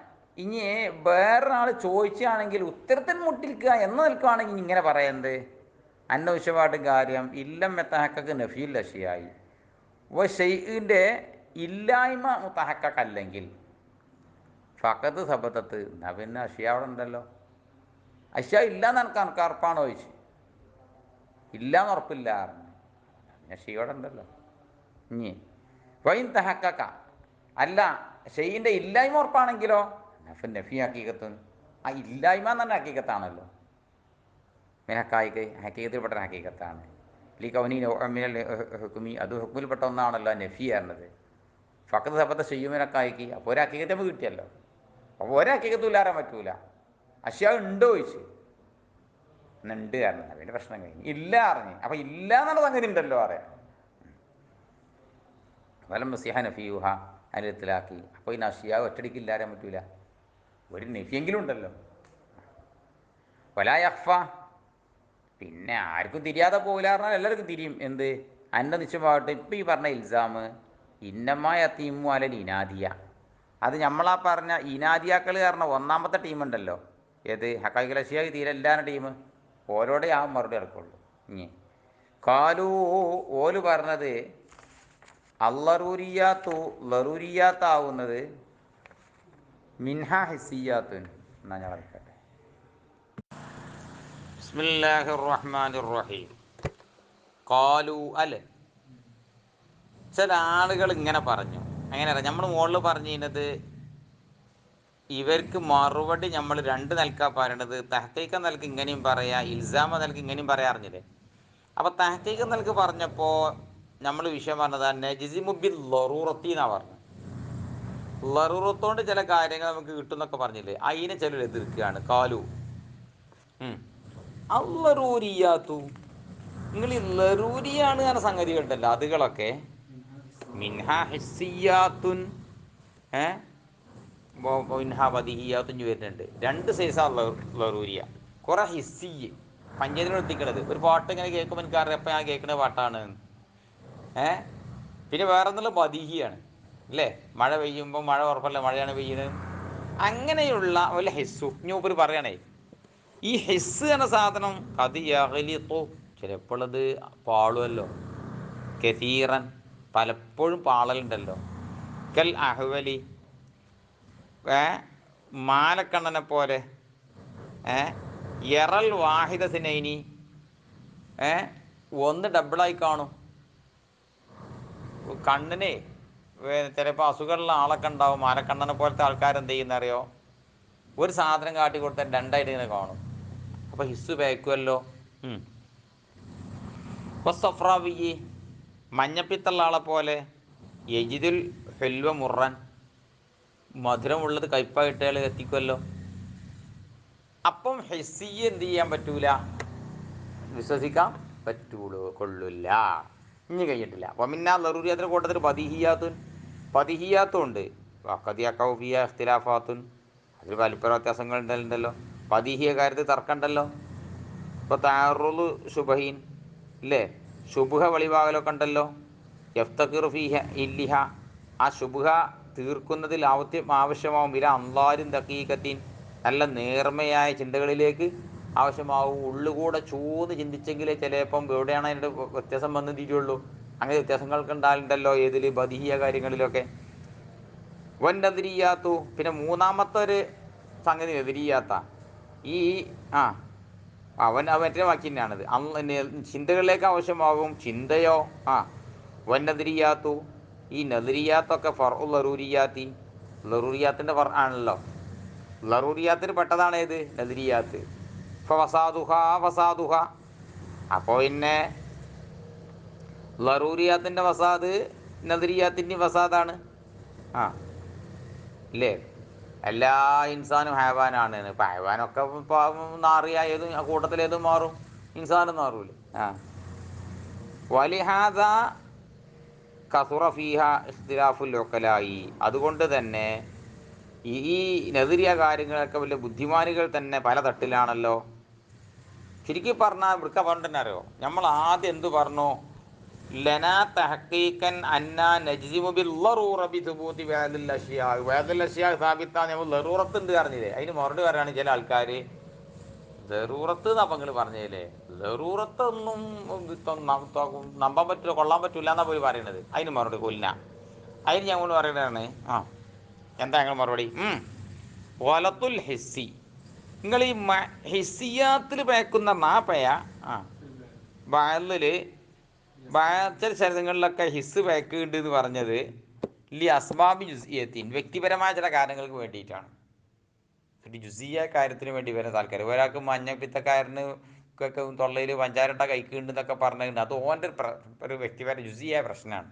ഇനി വേറൊരാൾ ചോദിച്ചാണെങ്കിൽ ഉത്തരത്തിന് മുട്ടിരിക്കുക എന്ന് നിൽക്കുകയാണെങ്കിൽ ഇങ്ങനെ പറയുന്നത് അന്വേഷപാട്ടും കാര്യം ഇല്ലം മെത്തഹക്കക്ക് നഫീൽ അഷിയായി അപ്പോൾ ഷെയ്ഖിൻ്റെ ഇല്ലായ്മ മുത്തഹക്കല്ലെങ്കിൽ ഫക്കത്ത് സബത്തത്ത് എന്നാൽ പിന്നെ അഷിയ അവിടെ ഉണ്ടല്ലോ. അഷിയ ഇല്ലയെന്ന് എനിക്ക് ഉറപ്പാണോ ചോദിച്ചു. ഇല്ലയെന്ന് ഉറപ്പില്ല പിന്നെ അഷിയ അവിടെ ഉണ്ടല്ലോ. ഇനി വൈൻ തഹക്കക്ക അല്ല ഷെയ്ഖിൻ്റെ ഇല്ലായ്മ ഉറപ്പാണെങ്കിലോ നഫൻ നഫി ഹക്കീക്കത്ത് ആ ഇല്ലായ്മ എന്ന് പറഞ്ഞ ഹക്കീക്കത്താണല്ലോ. മിനക്കായിക്ക് ഹക്കീക്കത്തിൽപ്പെട്ട ഹക്കീക്കത്താണ്. ലീ കൗനി മിനൽ ഹുക്കുമി അത് ഹുക്കുമിൽപ്പെട്ട ഒന്നാണല്ലോ നഫി പറഞ്ഞത്. ഫക്കത്ത് സബത്ത ഷെയ്യുമിനക്കായിക്ക് അപ്പോൾ ഒരു ഹക്കീക്കത്ത് നമുക്ക് കിട്ടിയല്ലോ. അപ്പോൾ ഒരക്കീക്കത്തും ഇല്ലാറാൻ പറ്റൂല. അഷ്യ ഉണ്ടോ ചോദിച്ച് എന്നുണ്ട് കാരണം അതിൻ്റെ പ്രശ്നം കഴിഞ്ഞു. ഇല്ല അറിഞ്ഞ് അപ്പോൾ ഇല്ല എന്നുള്ള സംഗതി ഉണ്ടല്ലോ അറിയാം. വലം മസിഹ നഫിയുഹ അതിലെത്തിലാക്കി അപ്പോൾ ഈ നഷിയ ഒറ്റടിക്ക് ഇല്ലാറാൻ പറ്റൂല. ഒരു നഫിയെങ്കിലും ഉണ്ടല്ലോ. വലായഫ പിന്നെ ആർക്കും തിരിയാതെ പോകില്ല പറഞ്ഞാൽ എല്ലാവർക്കും തിരിയും. എന്ത് അൻ്റെ നിശ്ചയമാകട്ടെ ഇപ്പം ഈ പറഞ്ഞ ഇൽസാം ഇന്നമായ തീമു അലൽ ഇനാദിയ അത് നമ്മളാ പറഞ്ഞ ഇനാദിയാക്കൾ കാരണം ഒന്നാമത്തെ ടീമുണ്ടല്ലോ ഏത് ഹക്കായിക്കലശിയായി തീരെല്ലാവരുടെ ടീം ഓരോടെ ആ മറുപടി ഇറക്കുള്ളൂ. ഇനി കാലു ഓല് പറഞ്ഞത് അല്ലറൂരിയാത്തു ലറൂരിയാത്താവുന്നത് മിൻഹ ഹിസ്സിയാത്തുൻ എന്നാ ഞാൻ പറയട്ടെ. ബിസ്മില്ലാഹിർ റഹ്മാനിർ റഹീം. കാലു അല്ലേ ചില ആളുകൾ ഇങ്ങനെ പറഞ്ഞു. അങ്ങനെയല്ല നമ്മൾ മുകളിൽ പറഞ്ഞിരുന്നത് ഇവർക്ക് മറുപടി നമ്മൾ രണ്ട് നിലക്കാ പറയണത്. തഹ്ഖീഖ നിലക്ക് ഇങ്ങനെയും പറയാം, ഇൽസാമ നിലക്ക് ഇങ്ങനെയും പറയാൻ അറിഞ്ഞില്ലേ. അപ്പോൾ തഹ്ഖീഖ നിലക്ക് പറഞ്ഞപ്പോൾ നമ്മൾ വിഷയം പറഞ്ഞത് നജിസിമുബിൽ ലറൂറത്തി എന്നാണ് പറഞ്ഞത്. ലറൂറത്തോണ്ട് ചില കാര്യങ്ങൾ നമുക്ക് കിട്ടും എന്നൊക്കെ പറഞ്ഞില്ലേ, അതിനെ ചിലർ എതിർക്കുകയാണ്. കാലു അല്ലറൂരിയാത്തു നിങ്ങൾ ഈ ലറൂരിയാണ് എന്ന സംഗതികളുണ്ടല്ലോ അതുകളൊക്കെ മിൻഹ ഹിസ്സിയാത്തുൻ മിൻഹ ബദിഹിയാത്തും വരുന്നുണ്ട്. രണ്ട് സൈസാണ് ലറൂരിയ. കുറേ ഹിസ്സിയ് പഞ്ചേതിനോട് എത്തിക്കണത് ഒരു പാട്ട് ഇങ്ങനെ കേൾക്കുമ്പോൾ എനിക്കറിയാം എപ്പോൾ ഞാൻ കേൾക്കുന്ന പാട്ടാണ്. പിന്നെ വേറെ എന്നുള്ള ബദിഹിയാണ് അല്ലേ, മഴ പെയ്യുമ്പോൾ മഴ ഉറപ്പല്ല മഴയാണ് പെയ്യുന്നത്. അങ്ങനെയുള്ള വല്ല ഹിസ്സു ഇനി പറയണേ ഈ ഹിസ് എന്ന സാധനം അത് യഗ്ലിത്തു ചിലപ്പോൾ അത് പാളുമല്ലോ. കസീറൻ പലപ്പോഴും പാളലുണ്ടല്ലോ. കൽ അഹ്വലി മാലക്കണ്ണനെ പോലെ എറൽ വാഹിദ സിനൈനി ഒന്ന് ഡബിളായി കാണും. കണ്ണിനെ ചിലപ്പോൾ അസുഖമുള്ള ആളൊക്കെ ഉണ്ടാവും. മാലക്കണ്ണനെ പോലത്തെ ആൾക്കാരെന്ത് ചെയ്യുന്നറിയോ, ഒരു സാധനം കാട്ടി കൊടുത്താൽ രണ്ടായിട്ട് ഇങ്ങനെ കാണും. അപ്പോൾ ഹിസ്സു പേക്കുമല്ലോ. ഇപ്പോൾ സഫ്രാവിയി മഞ്ഞപ്പിത്തുള്ള ആളെ പോലെ യജിദുൽ ഹെൽവ മുറൻ മധുരമുള്ളത് കയ്പായിട്ട് അയാൾ എത്തിക്കുമല്ലോ. അപ്പം ഹിസ്സി എന്ത് ചെയ്യാൻ പറ്റൂല, വിശ്വസിക്കാൻ കൊള്ളില്ല. ഇനി കഴിഞ്ഞിട്ടില്ല. അപ്പം പിന്നെ ലറൂരിയാത്തിൻ്റെ കൂട്ടത്തിൽ പതിഹിയാത്തും ഉണ്ട്. വഖദിയ കൗഫിയ ഇഖ്തിലാഫാത്തുൻ അതിൽ വലിപ്പ വ്യത്യാസങ്ങൾ ഉണ്ടല്ലോ. പതിഹിയ കാര്യത്തിൽ തർക്കമുണ്ടല്ലോ. ഇപ്പോൾ താറുൽ ശുബഹീൻ ഇല്ലേ, ശുബുഹ വെളിവാകലൊക്കെ ഉണ്ടല്ലോ. യഫ്തഖിറു ഫീഹ ഇല്ലിഹ ആ ശുബുഹ തീർക്കുന്നതിൽ ആവശ്യമാവും ഇല അൻലാരിൻ ദഖീഖത്തിൻ നല്ല നേർമയായ ചിന്തകളിലേക്ക്. ആവശ്യമാവും. ഉള്ളുകൂടെ ചൂന്ന് ചിന്തിച്ചെങ്കിലേ ചിലപ്പം എവിടെയാണ് അതിൻ്റെ വ്യത്യാസം വന്ന് തീരുള്ളൂ. അങ്ങനെ വ്യത്യാസങ്ങൾക്ക് ഉണ്ടാകലുണ്ടല്ലോ ഏതിൽ ബദീഹിയ കാര്യങ്ങളിലൊക്കെ. വൻ നദിരിയാത്തു. പിന്നെ മൂന്നാമത്തെ ഒരു സംഗതി നദിരിയാത്ത ഈ ആ അവൻ മറ്റേ വാക്യം തന്നെയാണത്. ചിന്തകളിലേക്ക് ആവശ്യമാകും. ചിന്തയോ വൻ നദിരിയാത്തു. ഈ നദിരിയാത്തൊക്കെ ഫർഉ ലറൂരിയാത്തി, ലറൂരിയാത്തിൻ്റെ ഫർ ആണല്ലോ. ലറൂരിയാത്തിന് പെട്ടതാണ് ഏത് നദിരിയാത്ത്. ഫസാദുഹ ഫസാദുഹ. അപ്പോൾ പിന്നെ ലറൂരിയാത്തിൻ്റെ ഫസാദ് നദിരിയാത്തിൻ്റെ ഫസാദാണ്. ആ ഇല്ലേ? എല്ലാ ഇൻസാനും ഹൈവാനാണ്. ഇപ്പം ഹൈവാനൊക്കെ നാറിയ ഏതും കൂട്ടത്തിലേതും മാറും, ഇൻസാനും മാറൂലേ. വലിഹാദ കസുറ ഫീഹ ഇഖ്തിലാഫുൽ ഉഖലായി. അതുകൊണ്ട് തന്നെ ഈ നദിരിയ കാര്യങ്ങളൊക്കെ വലിയ ബുദ്ധിമാനികൾ തന്നെ പല തട്ടിലാണല്ലോ. ചുരുക്കി പറഞ്ഞാൽ വൃക്ക പറഞ്ഞിട്ട് അറിയോ, നമ്മൾ ആദ്യം എന്തു പറഞ്ഞു? ലനാ തഹഖീഖൻ അന്നാ നജ്സിമു ബില്ലറൂറ ബിസുബൂതി വഅദിൽ അഷ്യാ. വഅദിൽ അഷ്യാ സാബിത്താൻ നമ്മൾ ലറൂറത്ത് ഉണ്ട് പറഞ്ഞില്ലേ. അതിന് മറുപടി പറയുകയാണ് ചില ആൾക്കാർ. ലറൂറത്ത് എന്നാ അപ്പം നിങ്ങൾ പറഞ്ഞില്ലേ, ലറൂറത്ത് ഒന്നും നമ്പാൻ പറ്റില്ല, കൊള്ളാൻ പറ്റില്ല എന്നാ പോയി പറയണത്. അതിന് മറുപടി കൊല്ല. അതിന് ഞങ്ങൾ പറയുന്നതാണ്. എന്താ ഞങ്ങൾ മറുപടി? വലത്തുൽ ഹിസ്സി. നിങ്ങൾ ഈ ഹിസ്സിയാത്തിൽ പേക്കുന്ന മാപ്പയ ബാലിൽ ചില സ്ഥലങ്ങളിലൊക്കെ ഹിസ് പേക്കുണ്ട് എന്ന് പറഞ്ഞത് ലി അസ്ബാബി ജുസിയത്തിൻ, വ്യക്തിപരമായ ചില കാര്യങ്ങൾക്ക് വേണ്ടിയിട്ടാണ്. ജുസിയ കാര്യത്തിന് വേണ്ടി വരുന്ന ആൾക്കാർ. ഒരാൾക്ക് മഞ്ഞപ്പിത്തക്കാരന് ഒക്കെ തൊള്ളയിൽ പഞ്ചാരട്ട കഴിക്കുന്നുണ്ട് എന്നൊക്കെ പറഞ്ഞിട്ടുണ്ട്. അത് ഓൻ്റെ ഒരു വ്യക്തിപര ജുസിയായ പ്രശ്നമാണ്.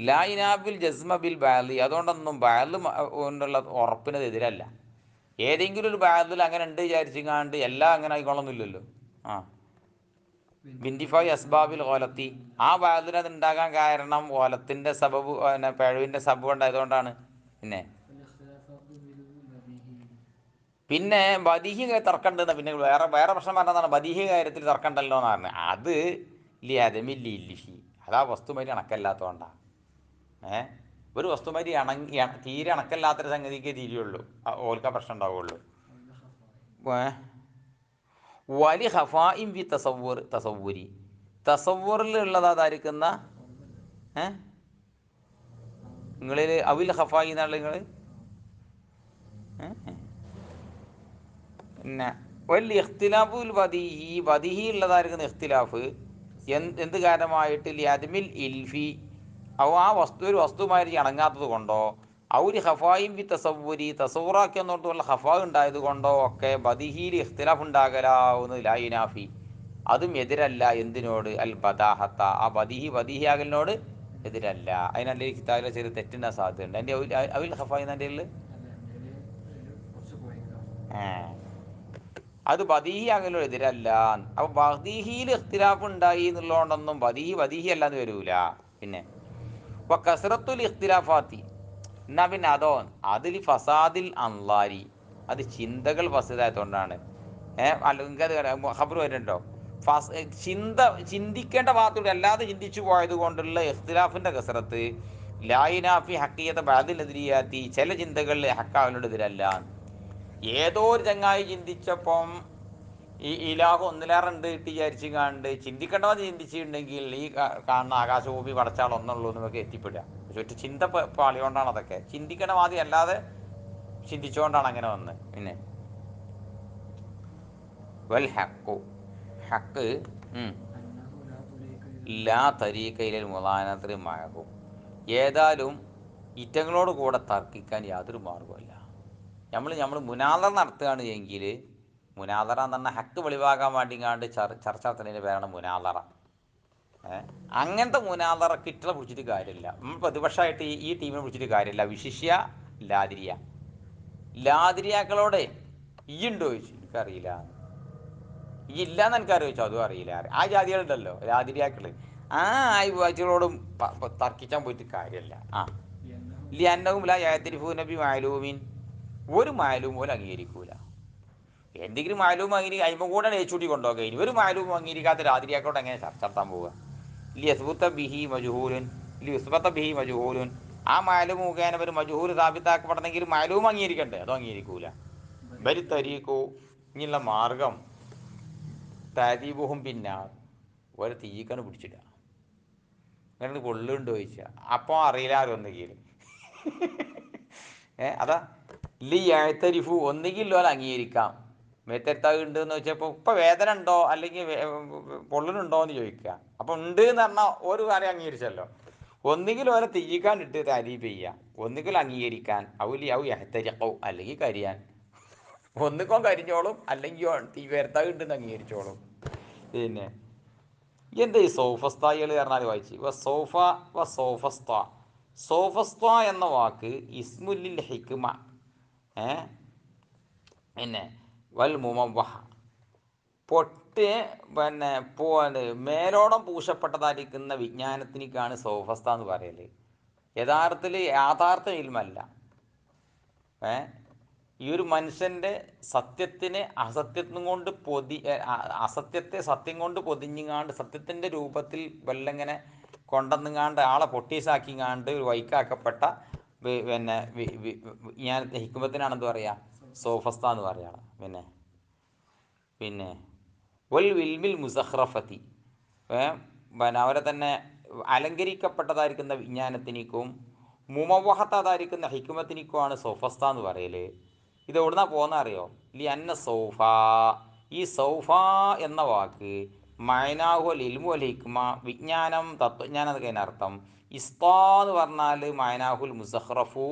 ലായിനാബിൽ ജസ്മ ബിൽ ബാലി. അതുകൊണ്ടൊന്നും ബാല് കൊണ്ടുള്ള ഉറപ്പിനെതിരല്ല. ഏതെങ്കിലും ഒരു ബാലിൽ അങ്ങനെ ഉണ്ട് വിചാരിച്ചിങ്ങാണ്ട് എല്ലാം അങ്ങനെ ആയിക്കൊള്ളൊന്നുമില്ലല്ലോ. ബിന്തിഫായി അസ്ബാബിൽ ഓലത്തി. ആ ബാലിന് അത് ഉണ്ടാകാൻ കാരണം ഓലത്തിൻ്റെ സബബ്, പിന്നെ പിഴവിൻ്റെ സബബ് ഉണ്ടായതുകൊണ്ടാണ്. പിന്നെ ബദീഹി തർക്കമുണ്ടെന്ന് പിന്നെ വേറെ പ്രശ്നം പറഞ്ഞതാണ്. ബദീഹി കാര്യത്തിൽ തർക്കമുണ്ടല്ലോ എന്ന് പറഞ്ഞത് അത് ലിഫി, അതാ വസ്തുമായിട്ട് ഇണക്കല്ലാത്തതുകൊണ്ടാണ്. ഒരു വസ്തുമായിട്ട് തീരെ ഇണക്കല്ലാത്തൊരു സംഗതിക്ക് തിരിയുള്ളൂ, ഓൽക്ക പ്രശ്നം ഉണ്ടാവുള്ളൂ. വലി ഹഫായിം വി തസവ്വുരി. തസവ്വുറിലുള്ളത് അതായിരിക്കുന്ന നിങ്ങളിൽ അവിൽ ഹഫായി എന്നുള്ള നിങ്ങൾ പിന്നെ വലിയ ഇഖ്തിലാഫുൽ ബദീഹി. ബദീഹി ഉള്ളതായിരിക്കുന്ന ഇഖ്തിലാഫ് എന്ത് കാരണമായിട്ട് ലിഅദ്മിൽ ഇൽഫി, ആ വസ്തു ഒരു വസ്തുമായിട്ട് ഇണങ്ങാത്തത് കൊണ്ടോ, ഔരി ഹഫായും വി തസവ്വുരി, തസവ്വുറാക്കി എന്നോട്ടുള്ള ഹഫാ ഉണ്ടായത് കൊണ്ടോ ഒക്കെ ബദീഹിയിൽ ഇഖ്തിലാഫ് ഉണ്ടാകലാവുന്നത് ലായിനാഫി, അതും എതിരല്ല. എന്തിനോട്? അൽ ബദാഹത്ത, ആ ബദീഹിയാകലിനോട് എതിരല്ല. അതിനല്ലേ ഈ കിതാബിലെ ചെറിയ തെറ്റിൻ്റെ സാധ്യതയുണ്ട്. എൻ്റെ അവിൽ ഹഫായി എൻ്റെ അത് ബദീഹിയാകലിനോട് എതിരല്ല. അപ്പോൾ ബദീഹിയിൽ ഇഖ്തിലാഫ് ഉണ്ടായി എന്നുള്ളതുകൊണ്ടൊന്നും ബദീഹി അല്ലാന്ന് വരൂല. പിന്നെ ഇപ്പോൾ കസറത്തുൽ ഇഖ്തിലാഫാത്തി എന്നാ പിന്നെ അതോ അതിൽ ഫസാദിൽ അൻലാരി, അത് ചിന്തകൾ ഫസാദായതുകൊണ്ടാണ്. അല്ലെങ്കിൽ അത് ഖബർ വരുന്നുണ്ടോ? ചിന്തിക്കേണ്ട ഭാഗത്തൂടെ അല്ലാതെ ചിന്തിച്ചു പോയത് കൊണ്ടുള്ള ഇഖ്തിലാഫിൻ്റെ കസറത്ത് ലായിനാഫി ഹക്കിയത ബാദിനെതിരിയാത്തി, ചില ചിന്തകളിൽ ഹക്കാവിനോട് എതിരല്ല. ഏതോ ഒരു ചങ്ങായി ചിന്തിച്ചപ്പം ഈ ഇലാഹ് ഒന്നിലേറുണ്ട് ഇട്ട് വിചാരിച്ച് കണ്ട് ചിന്തിക്കേണ്ടവന്ന് ചിന്തിച്ചിട്ടുണ്ടെങ്കിൽ ഈ കാണുന്ന ആകാശഭൂമി പടച്ചാൾ ഒന്നുള്ളൂ എന്നൊക്കെ എത്തിപ്പെടുക. പക്ഷെ ചിന്ത പാളിയോണ്ടാണ് അതൊക്കെ. ചിന്തിക്കേണ്ട മാതിരി അല്ലാതെ ചിന്തിച്ചുകൊണ്ടാണ് അങ്ങനെ വന്ന്. പിന്നെ വൽ ഹക്കു, ഹക്ക് ലാ തരീക്കയിലെ മുലാനത്തിൽ മഴകും. ഏതായാലും ഇറ്റങ്ങളോട് കൂടെ തർക്കിക്കാൻ യാതൊരു മാർഗമല്ല. നമ്മൾ മുനാദറ നടത്തുകയാണ് എങ്കിൽ, മുനാദറ എന്ന് പറഞ്ഞാൽ ഹക്ക് വെളിവാകാൻ വേണ്ടിങ്ങാണ്ട് ചർച്ച നടത്തുന്നതിൻ്റെ പേരാണ് മുനാദറ. അങ്ങനത്തെ മുനാദറ കിട്ടളെ പിടിച്ചിട്ട് കാര്യമില്ല. നമ്മൾ പ്രതിപക്ഷമായിട്ട് ഈ ടീമിനെ പിടിച്ചിട്ട് കാര്യമില്ല. വിശിഷ്യ ലാതിരിയാക്കളോട് ഈ ഉണ്ടോ ചോദിച്ചു, എനിക്കറിയില്ല. ഈ ഇല്ലയെന്ന് എനിക്കറിയോ ചോദിച്ചു, അതും അറിയില്ല. ആ ജാതികളുണ്ടല്ലോ ലാതിരിയാക്കൾ, ആ ആയിവാഴ്ചകളോടും തർക്കിച്ചാൻ പോയിട്ട് കാര്യമില്ല. ലിയന്നഹും ലാ യഅ്തരിഫൂന ബി മഅലൂമിൻ, ഒരു മാലൂം പോലും അംഗീകരിക്കൂല. എന്തെങ്കിലും മാലൂം അയിമ കൂടെ ഏച്ചൂട്ടി കൊണ്ടുപോകുക. ഇനി ഒരു മാലൂം അംഗീകരിക്കാത്ത രാതിരിയാക്കളോട് എങ്ങനെ ചർച്ച നടത്താൻ പോവുക? ലിയസ്ബുത്ത ബിഹി മജ്ഹൂലുൻ, ആ മാലൂം മുഖേന ഒരു മജ്ഹൂൽ സ്ഥാപിതാക്കപ്പെടണമെങ്കിൽ മാലൂം അംഗീകരിക്കണ്ടേ? അതോ അംഗീകരിക്കൂല. ബലി തരീക്കു ഇനിയുള്ള മാർഗം താരീബുഹും പിന്നാർ ഒരു തീക്കണ് പിടിച്ചിടുക. അങ്ങനെ കൊള്ളുണ്ടോ ചോദിച്ചാൽ അപ്പോൾ അറിയില്ല ആരൊന്നുകിൽ അതാ ലി എഴുത്തരിഫു ഒന്നുകിൽ ഓല അംഗീകരിക്കാം. മേത്തരുത്താകുണ്ട് എന്ന് വെച്ചപ്പോൾ ഇപ്പം വേദന ഉണ്ടോ അല്ലെങ്കിൽ പൊള്ളലുണ്ടോ എന്ന് ചോദിക്കുക. അപ്പം ഉണ്ട് എന്ന് പറഞ്ഞാൽ ഒരു കാര്യം അംഗീകരിച്ചല്ലോ. ഒന്നുകിൽ ഓലെ തീയിക്കാണ്ടിട്ട് താരീഫ് ചെയ്യുക, ഒന്നുകിൽ അംഗീകരിക്കാൻ ഔലി ഔ എഹത്തരിക്കോ അല്ലെങ്കിൽ കരിയാൻ. ഒന്നുക്കോ കരിഞ്ഞോളും അല്ലെങ്കിൽ തീ വരുത്താകുണ്ടെന്ന് അംഗീകരിച്ചോളും. പിന്നെ എന്താ ഈ സോഫസ്തായികൾ പറഞ്ഞാൽ വായിച്ച് സോഫ സോഫസ്ത. സോഫസ്ത എന്ന വാക്ക് ഇസ്മുല്ലിൽ ഹിക്മ പിന്നെ വൽ മുമവ്വഹ പൊട്ട് പിന്നെ മേലോടം പൂശപ്പെട്ടതായിരിക്കുന്ന വിജ്ഞാനത്തിനേക്കാണ് സോഫസ്ത എന്ന് പറയല്. യഥാർത്ഥത്തിൽ യാഥാർത്ഥ ഇൽമല്ല. ഈ ഒരു മനുഷ്യൻ്റെ സത്യത്തിനെ അസത്യത്വം കൊണ്ട് അസത്യത്തെ സത്യം കൊണ്ട് പൊതിഞ്ഞുങ്ങാണ്ട് സത്യത്തിൻ്റെ രൂപത്തിൽ വെള്ളങ്ങനെ കൊണ്ടുവന്നുങ്ങാണ്ട് ആളെ പൊട്ടീസാക്കിങ്ങാണ്ട് ഒരു വൈക്കാക്കപ്പെട്ട പിന്നെ വിജ്ഞാനത്തെ ഹിക്കുമത്തിനാണെന്ത് പറയുക സോഫസ്ത എന്ന് പറയുകയാണ്. പിന്നെ വൽ വിൽമിൽ മുസഹ്റഫത്തി പിന്നെ അവരെ തന്നെ അലങ്കരിക്കപ്പെട്ടതായിരിക്കുന്ന വിജ്ഞാനത്തിനേക്കും മുമവഹത്തായിരിക്കുന്ന ഹിക്കുമത്തിനേക്കുമാണ് സോഫസ്ത എന്ന് പറയൽ. ഇത് എവിടുന്നാ പോകുന്ന അറിയോ? ലി അന്ന സൗഫ, ഈ സൗഫ എന്ന വാക്ക് മൈനാഹു അൽ ഇൽമു അൽ ഹിക്മ വിജ്ഞാനം തത്വജ്ഞാനം എന്നൊക്കെ അതിനർത്ഥം. ഇസ്താ എന്ന് പറഞ്ഞാൽ മൈനാഹുൽ മുസഹ്റഫു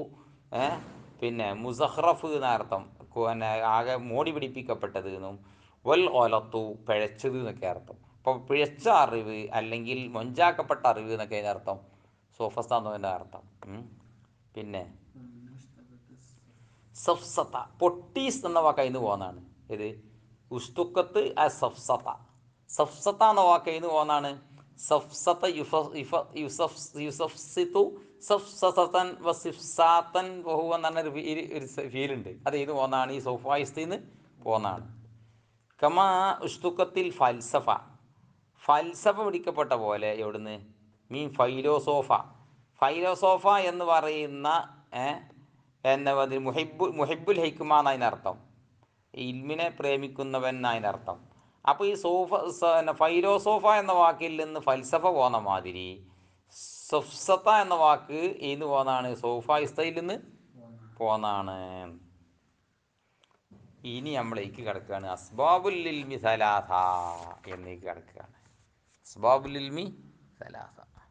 പിന്നെ മുസഹ്റഫ് എന്നർത്ഥം പിന്നെ ആകെ മോടി പിടിപ്പിക്കപ്പെട്ടത് എന്നും വൽ ഒലത്തു പിഴച്ചത് എന്നൊക്കെ അർത്ഥം. അപ്പോൾ പിഴച്ച അറിവ് അല്ലെങ്കിൽ മൊഞ്ചാക്കപ്പെട്ട അറിവ് എന്നൊക്കെ അതിൻ്റെ അർത്ഥം സോഫസ്ത എന്നതിൻ്റെ അർത്ഥം. പിന്നെ സഫ്സത്ത പൊട്ടീസ് എന്ന വാക്ക് അതിന് പോകുന്നതാണ്. ഇത് ഉസ്തുക്കത്ത് ആ സഫ്സത്ത. സഫ്സത്ത എന്ന വാക്ക് അതിന് പോകുന്നതാണ്. സഫ്സത്ത യുസഫ്സിത്തു സഫ്സത്തൻ വസിഫ്സാത്തൻ ബഹുവ എന്ന് പറഞ്ഞൊരു ഫീലുണ്ട്. അത് ഇത് പോകുന്നതാണ്, ഈ സോഫായിസ്തിന്ന് പോകുന്നതാണ്. കമാ ഉസ്തുക്കത്തിൽ ഫൽസഫ, ഫൽസഫ പിടിക്കപ്പെട്ട പോലെ എവിടുന്ന് മീൻ ഫൈലോസോഫ. ഫൈലോസോഫ എന്ന് പറയുന്ന എന്ന മുഹിബുൽ ഹിക്മ എന്നതിനർത്ഥം ഇൽമിനെ പ്രേമിക്കുന്നവൻ എന്നതിനർത്ഥം. അപ്പോൾ ഈ ഫൈലോസോഫ എന്ന വാക്കിൽ നിന്ന് ഫൽസഫ പോകുന്ന മാതിരി സഫ്സത്ത എന്ന വാക്ക് ഇന്ന് പോകുന്നതാണ് സോഫായിസ്തയിൽ നിന്ന് പോകുന്നതാണ്. ഇനി നമ്മളേക്ക് കിടക്കുകയാണ് അസ്ബാബുൽ ഇൽമി സലാസ എന്നേക്ക് കിടക്കുകയാണ്. അസ്ബാബുൽ ഇൽമി സലാസ.